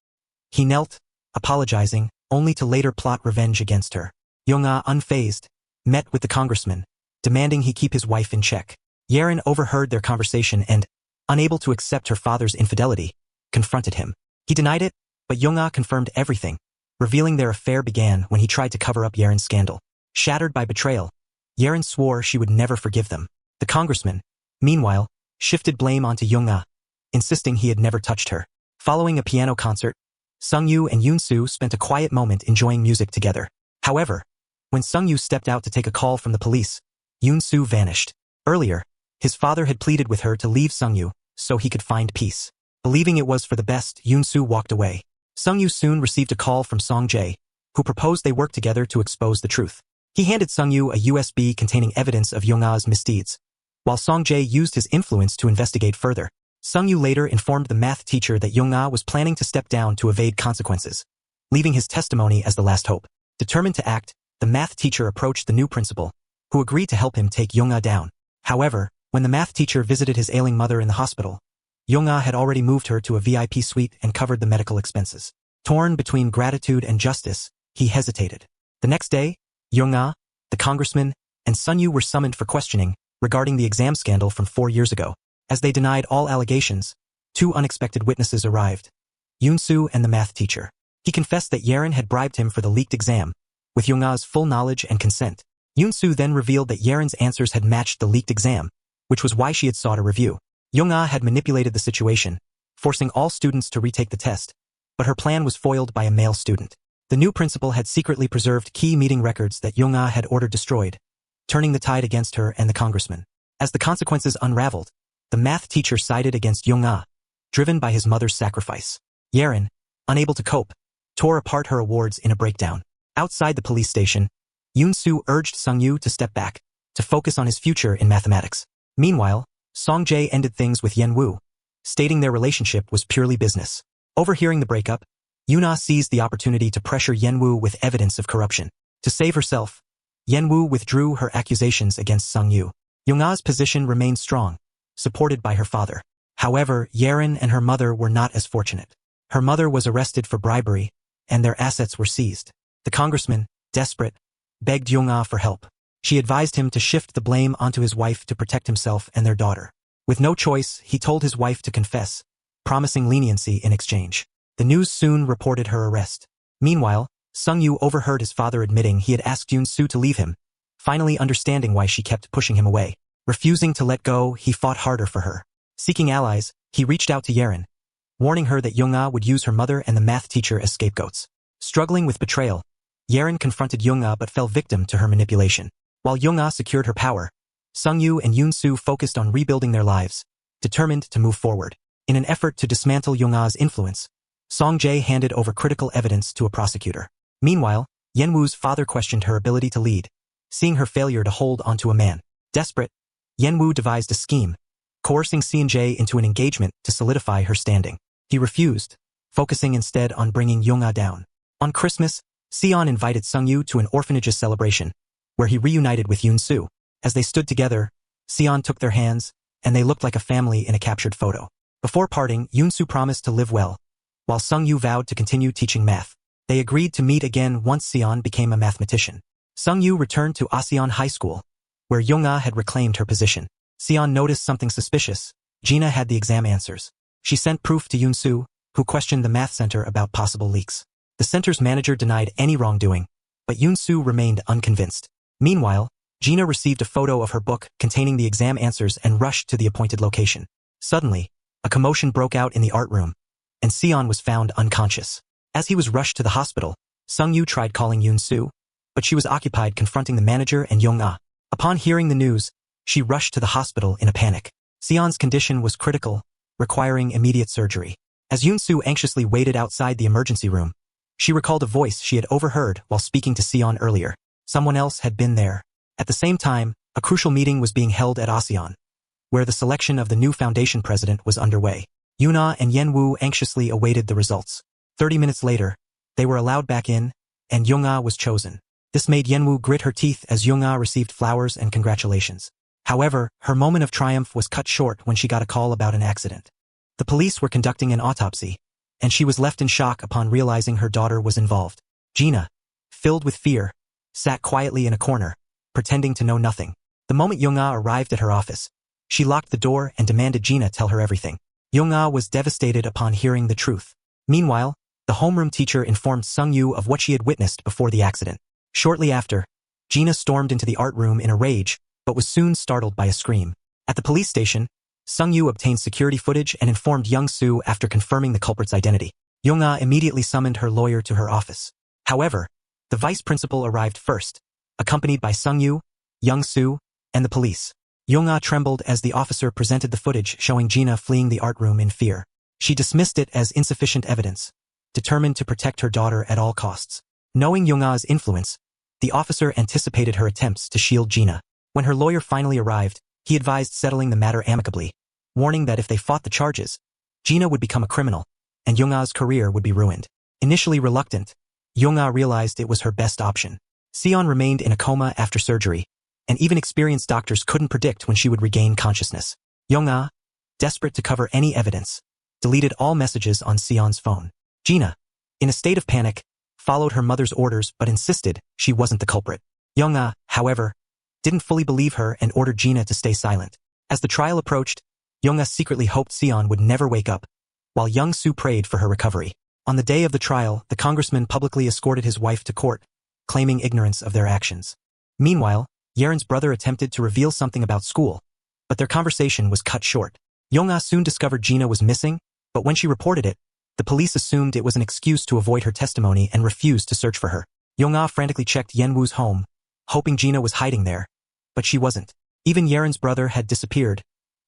He knelt, apologizing, only to later plot revenge against her. Young-ah, unfazed, met with the congressman, demanding he keep his wife in check. Yeren overheard their conversation and, unable to accept her father's infidelity, confronted him. He denied it, but Young-ah confirmed everything, revealing their affair began when he tried to cover up Yeren's scandal. Shattered by betrayal, Yeren swore she would never forgive them. The congressman, meanwhile, shifted blame onto Young-ah, insisting he had never touched her. Following a piano concert, Sung-yu and Yoon-soo spent a quiet moment enjoying music together. However, when Sung-yu stepped out to take a call from the police, Yoon-soo vanished. Earlier, his father had pleaded with her to leave Sung-yu so he could find peace. Believing it was for the best, Yoon-soo walked away. Sung-yu soon received a call from Song-jae, who proposed they work together to expose the truth. He handed Sung-yu a USB containing evidence of Young-ah's misdeeds, while Song-jae used his influence to investigate further. Sung-yu later informed the math teacher that Young-ah was planning to step down to evade consequences, leaving his testimony as the last hope. Determined to act, the math teacher approached the new principal, who agreed to help him take Young-ah down. However, when the math teacher visited his ailing mother in the hospital, Young-ah had already moved her to a VIP suite and covered the medical expenses. Torn between gratitude and justice, he hesitated. The next day, Young-ah, the congressman, and Sun-yu were summoned for questioning regarding the exam scandal from 4 years ago. As they denied all allegations, 2 unexpected witnesses arrived, Yoon-soo and the math teacher. He confessed that Yeren had bribed him for the leaked exam, with Young-ah's full knowledge and consent. Yoon-soo then revealed that Yeren's answers had matched the leaked exam, which was why she had sought a review. Young-ah had manipulated the situation, forcing all students to retake the test, but her plan was foiled by a male student. The new principal had secretly preserved key meeting records that Young-ah had ordered destroyed, turning the tide against her and the congressman. As the consequences unraveled, the math teacher sided against Young-ah, driven by his mother's sacrifice. Yeren, unable to cope, tore apart her awards in a breakdown. Outside the police station, Yoon-soo urged Sung-yu to step back, to focus on his future in mathematics. Meanwhile, Song-jae ended things with Yen-woo, stating their relationship was purely business. Overhearing the breakup, Yoon-ah seized the opportunity to pressure Yen-woo with evidence of corruption. To save herself, Yen-woo withdrew her accusations against Sung-yu. Young-ah's position remained strong, supported by her father. However, Yeren and her mother were not as fortunate. Her mother was arrested for bribery, and their assets were seized. The congressman, desperate, begged Young-ah for help. She advised him to shift the blame onto his wife to protect himself and their daughter. With no choice, he told his wife to confess, promising leniency in exchange. The news soon reported her arrest. Meanwhile, Sung-yu overheard his father admitting he had asked Yoon-soo to leave him, finally understanding why she kept pushing him away. Refusing to let go, he fought harder for her. Seeking allies, he reached out to Yeren, warning her that Young-ah would use her mother and the math teacher as scapegoats. Struggling with betrayal, Yeren confronted Young-ah but fell victim to her manipulation. While Young-ah secured her power, Sung-yu and Yoon-soo focused on rebuilding their lives, determined to move forward. In an effort to dismantle Young-ah's influence, Song-jae handed over critical evidence to a prosecutor. Meanwhile, Yen-woo's father questioned her ability to lead, seeing her failure to hold onto a man. Desperate, Yen-woo devised a scheme, coercing C&J into an engagement to solidify her standing. He refused, focusing instead on bringing Young-ah down. On Christmas, Seon invited Sung-yu to an orphanage's celebration, where he reunited with Yoon-soo. As they stood together, Seon took their hands, and they looked like a family in a captured photo. Before parting, Yoon-soo promised to live well, while Sung-yu vowed to continue teaching math. They agreed to meet again once Seon became a mathematician. Sung-yu returned to Aseon High School, where Young-ah had reclaimed her position. Seon noticed something suspicious. Gina had the exam answers. She sent proof to Yoon-soo, who questioned the math center about possible leaks. The center's manager denied any wrongdoing, but Yoon-soo remained unconvinced. Meanwhile, Gina received a photo of her book containing the exam answers and rushed to the appointed location. Suddenly, a commotion broke out in the art room, and Seon was found unconscious. As he was rushed to the hospital, Sung-yu tried calling Yoon-soo, but she was occupied confronting the manager and Young-ah. Upon hearing the news, she rushed to the hospital in a panic. Seon's condition was critical, requiring immediate surgery. As Yoon-soo anxiously waited outside the emergency room, she recalled a voice she had overheard while speaking to Seon earlier. Someone else had been there. At the same time, a crucial meeting was being held at Aseon, where the selection of the new foundation president was underway. Yoon-ah and Yen-woo anxiously awaited the results. 30 minutes later, they were allowed back in, and Young-ah was chosen. This made Yen-woo grit her teeth as Young-ah received flowers and congratulations. However, her moment of triumph was cut short when she got a call about an accident. The police were conducting an autopsy, and she was left in shock upon realizing her daughter was involved. Gina, filled with fear, sat quietly in a corner, pretending to know nothing. The moment Young-ah arrived at her office, she locked the door and demanded Gina tell her everything. Young-ah was devastated upon hearing the truth. Meanwhile, the homeroom teacher informed Sung-yu of what she had witnessed before the accident. Shortly after, Gina stormed into the art room in a rage, but was soon startled by a scream. At the police station, Sung-yu obtained security footage and informed Young-soo after confirming the culprit's identity. Young-ah immediately summoned her lawyer to her office. However, the vice principal arrived first, accompanied by Sung-yu, Young-soo, and the police. Young-ah trembled as the officer presented the footage showing Gina fleeing the art room in fear. She dismissed it as insufficient evidence, determined to protect her daughter at all costs. Knowing Young-ah's influence, the officer anticipated her attempts to shield Gina. When her lawyer finally arrived, he advised settling the matter amicably, warning that if they fought the charges, Gina would become a criminal, and Young-ah's career would be ruined. Initially reluctant, Young-ah realized it was her best option. Seon remained in a coma after surgery, and even experienced doctors couldn't predict when she would regain consciousness. Young-ah, desperate to cover any evidence, deleted all messages on Seon's phone. Gina, in a state of panic, followed her mother's orders but insisted she wasn't the culprit. Young-ah, however, didn't fully believe her and ordered Gina to stay silent. As the trial approached, Young-ah secretly hoped Seon would never wake up, while Young-soo prayed for her recovery. On the day of the trial, the congressman publicly escorted his wife to court, claiming ignorance of their actions. Meanwhile, Yeren's brother attempted to reveal something about school, but their conversation was cut short. Young-ah soon discovered Gina was missing, but when she reported it, the police assumed it was an excuse to avoid her testimony and refused to search for her. Young-ah frantically checked Yen-woo's home, hoping Gina was hiding there, but she wasn't. Even Yeren's brother had disappeared,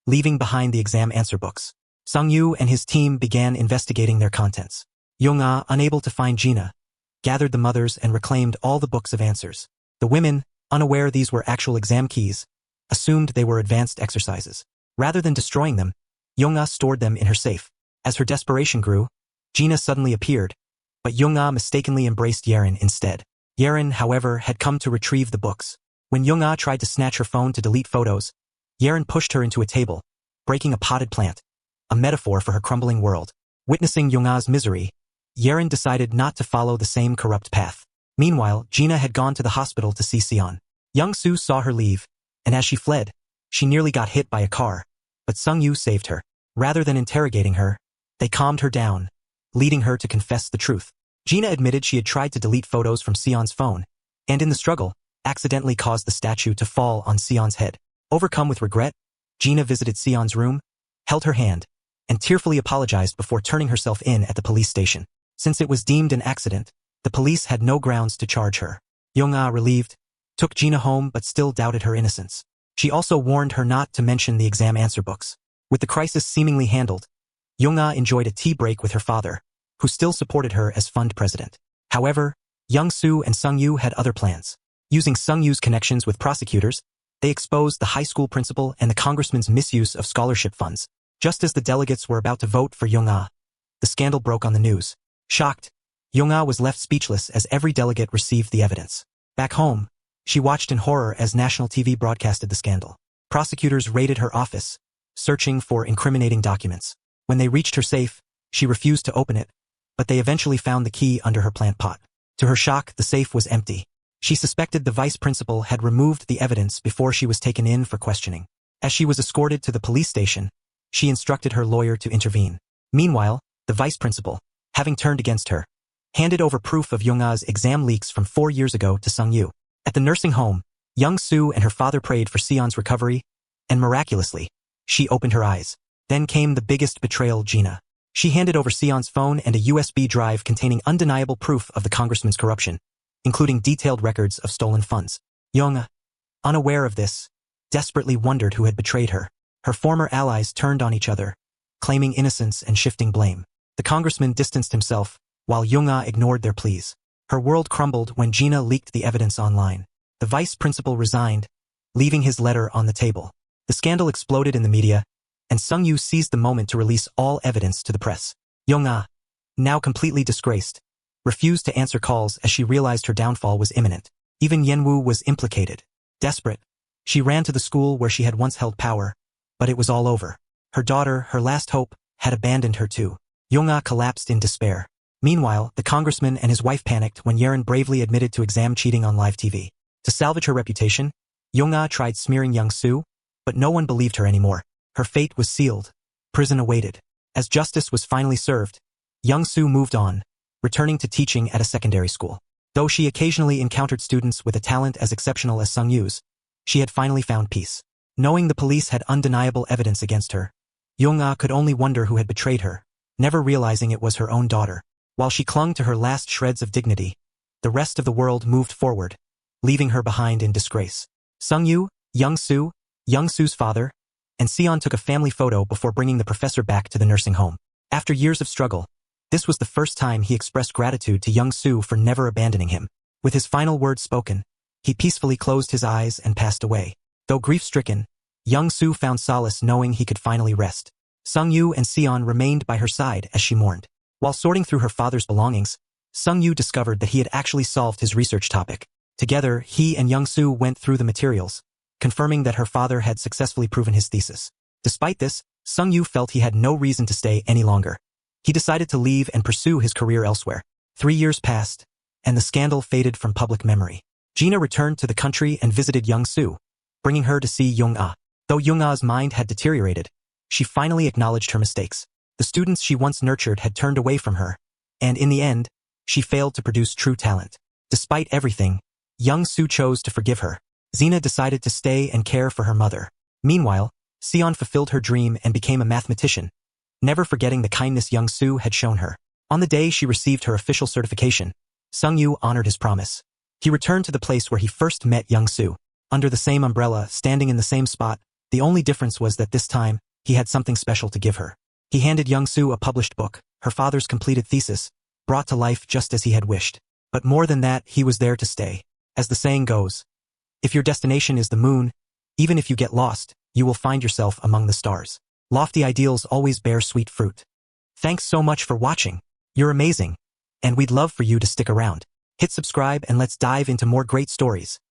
leaving behind the exam answer books. Sung-yu and his team began investigating their contents. Young-ah, unable to find Gina, gathered the mothers and reclaimed all the books of answers. The women, unaware these were actual exam keys, assumed they were advanced exercises. Rather than destroying them, Young-ah stored them in her safe. As her desperation grew, Gina suddenly appeared, but Young-ah mistakenly embraced Yeren instead. Yeren, however, had come to retrieve the books. When Young-ah tried to snatch her phone to delete photos, Yeren pushed her into a table, breaking a potted plant, a metaphor for her crumbling world. Witnessing Young-ah's misery, Yeren decided not to follow the same corrupt path. Meanwhile, Gina had gone to the hospital to see Seon. Young-soo saw her leave, and as she fled, she nearly got hit by a car, but Sung-yu saved her. Rather than interrogating her, they calmed her down, leading her to confess the truth. Gina admitted she had tried to delete photos from Seon's phone, and in the struggle, accidentally caused the statue to fall on Seon's head. Overcome with regret, Gina visited Seon's room, held her hand, and tearfully apologized before turning herself in at the police station. Since it was deemed an accident, the police had no grounds to charge her. Young-ah, relieved, took Gina home but still doubted her innocence. She also warned her not to mention the exam answer books. With the crisis seemingly handled, Young-ah enjoyed a tea break with her father, who still supported her as fund president. However, Young-soo and Sung-yu had other plans. Using Sung-yu's connections with prosecutors, They exposed the high school principal and the congressman's misuse of scholarship funds. Just as the delegates were about to vote for Young-ah, the scandal broke on the news. Shocked, Young-ah was left speechless as every delegate received the evidence. Back home, she watched in horror as national TV broadcasted the scandal. Prosecutors raided her office, searching for incriminating documents. When they reached her safe, she refused to open it, but they eventually found the key under her plant pot. To her shock, the safe was empty. She suspected the vice principal had removed the evidence before she was taken in for questioning. As she was escorted to the police station, she instructed her lawyer to intervene. Meanwhile, the vice principal, having turned against her, handed over proof of Young-ah's exam leaks from 4 years ago to Sung-yu. At the nursing home, Young-soo and her father prayed for Seon's recovery, and miraculously, she opened her eyes. Then came the biggest betrayal, Gina. She handed over Seon's phone and a USB drive containing undeniable proof of the congressman's corruption, including detailed records of stolen funds. Young-ah, unaware of this, desperately wondered who had betrayed her. Her former allies turned on each other, claiming innocence and shifting blame. The congressman distanced himself, while Young-ah ignored their pleas. Her world crumbled when Gina leaked the evidence online. The vice principal resigned, leaving his letter on the table. The scandal exploded in the media, and Sung-yu seized the moment to release all evidence to the press. Young-ah, now completely disgraced, refused to answer calls as she realized her downfall was imminent. Even Yenwoo was implicated. Desperate, she ran to the school where she had once held power, but it was all over. Her daughter, her last hope, had abandoned her too. Young-ah collapsed in despair. Meanwhile, the congressman and his wife panicked when Yerin bravely admitted to exam cheating on live TV. To salvage her reputation, Young-ah tried smearing Young-soo, but no one believed her anymore. Her fate was sealed. Prison awaited. As justice was finally served, Young-soo moved on, returning to teaching at a secondary school. Though she occasionally encountered students with a talent as exceptional as Sung-yu's, she had finally found peace. Knowing the police had undeniable evidence against her, Young-ah could only wonder who had betrayed her, never realizing it was her own daughter. While she clung to her last shreds of dignity, the rest of the world moved forward, leaving her behind in disgrace. Sung-yu, Young-soo, Young-soo's father, and Seon took a family photo before bringing the professor back to the nursing home. After years of struggle, this was the first time he expressed gratitude to Young-soo for never abandoning him. With his final words spoken, he peacefully closed his eyes and passed away. Though grief-stricken, Young-soo found solace knowing he could finally rest. Sung-yu and Seon remained by her side as she mourned. While sorting through her father's belongings, Sung-yu discovered that he had actually solved his research topic. Together, he and Young-soo went through the materials, confirming that her father had successfully proven his thesis. Despite this, Sung-yu felt he had no reason to stay any longer. He decided to leave and pursue his career elsewhere. 3 years passed, and the scandal faded from public memory. Gina returned to the country and visited Young-soo, bringing her to see Young-ah. Though Young-ah's mind had deteriorated, she finally acknowledged her mistakes. The students she once nurtured had turned away from her, and in the end, she failed to produce true talent. Despite everything, Young-soo chose to forgive her. Xena decided to stay and care for her mother. Meanwhile, Seon fulfilled her dream and became a mathematician, never forgetting the kindness Young-soo had shown her. On the day she received her official certification, Sung-yu honored his promise. He returned to the place where he first met Young-soo. Under the same umbrella, standing in the same spot, the only difference was that this time, he had something special to give her. He handed Young-soo a published book, her father's completed thesis, brought to life just as he had wished. But more than that, he was there to stay. As the saying goes, if your destination is the moon, even if you get lost, you will find yourself among the stars. Lofty ideals always bear sweet fruit. Thanks so much for watching. You're amazing, and we'd love for you to stick around. Hit subscribe and let's dive into more great stories.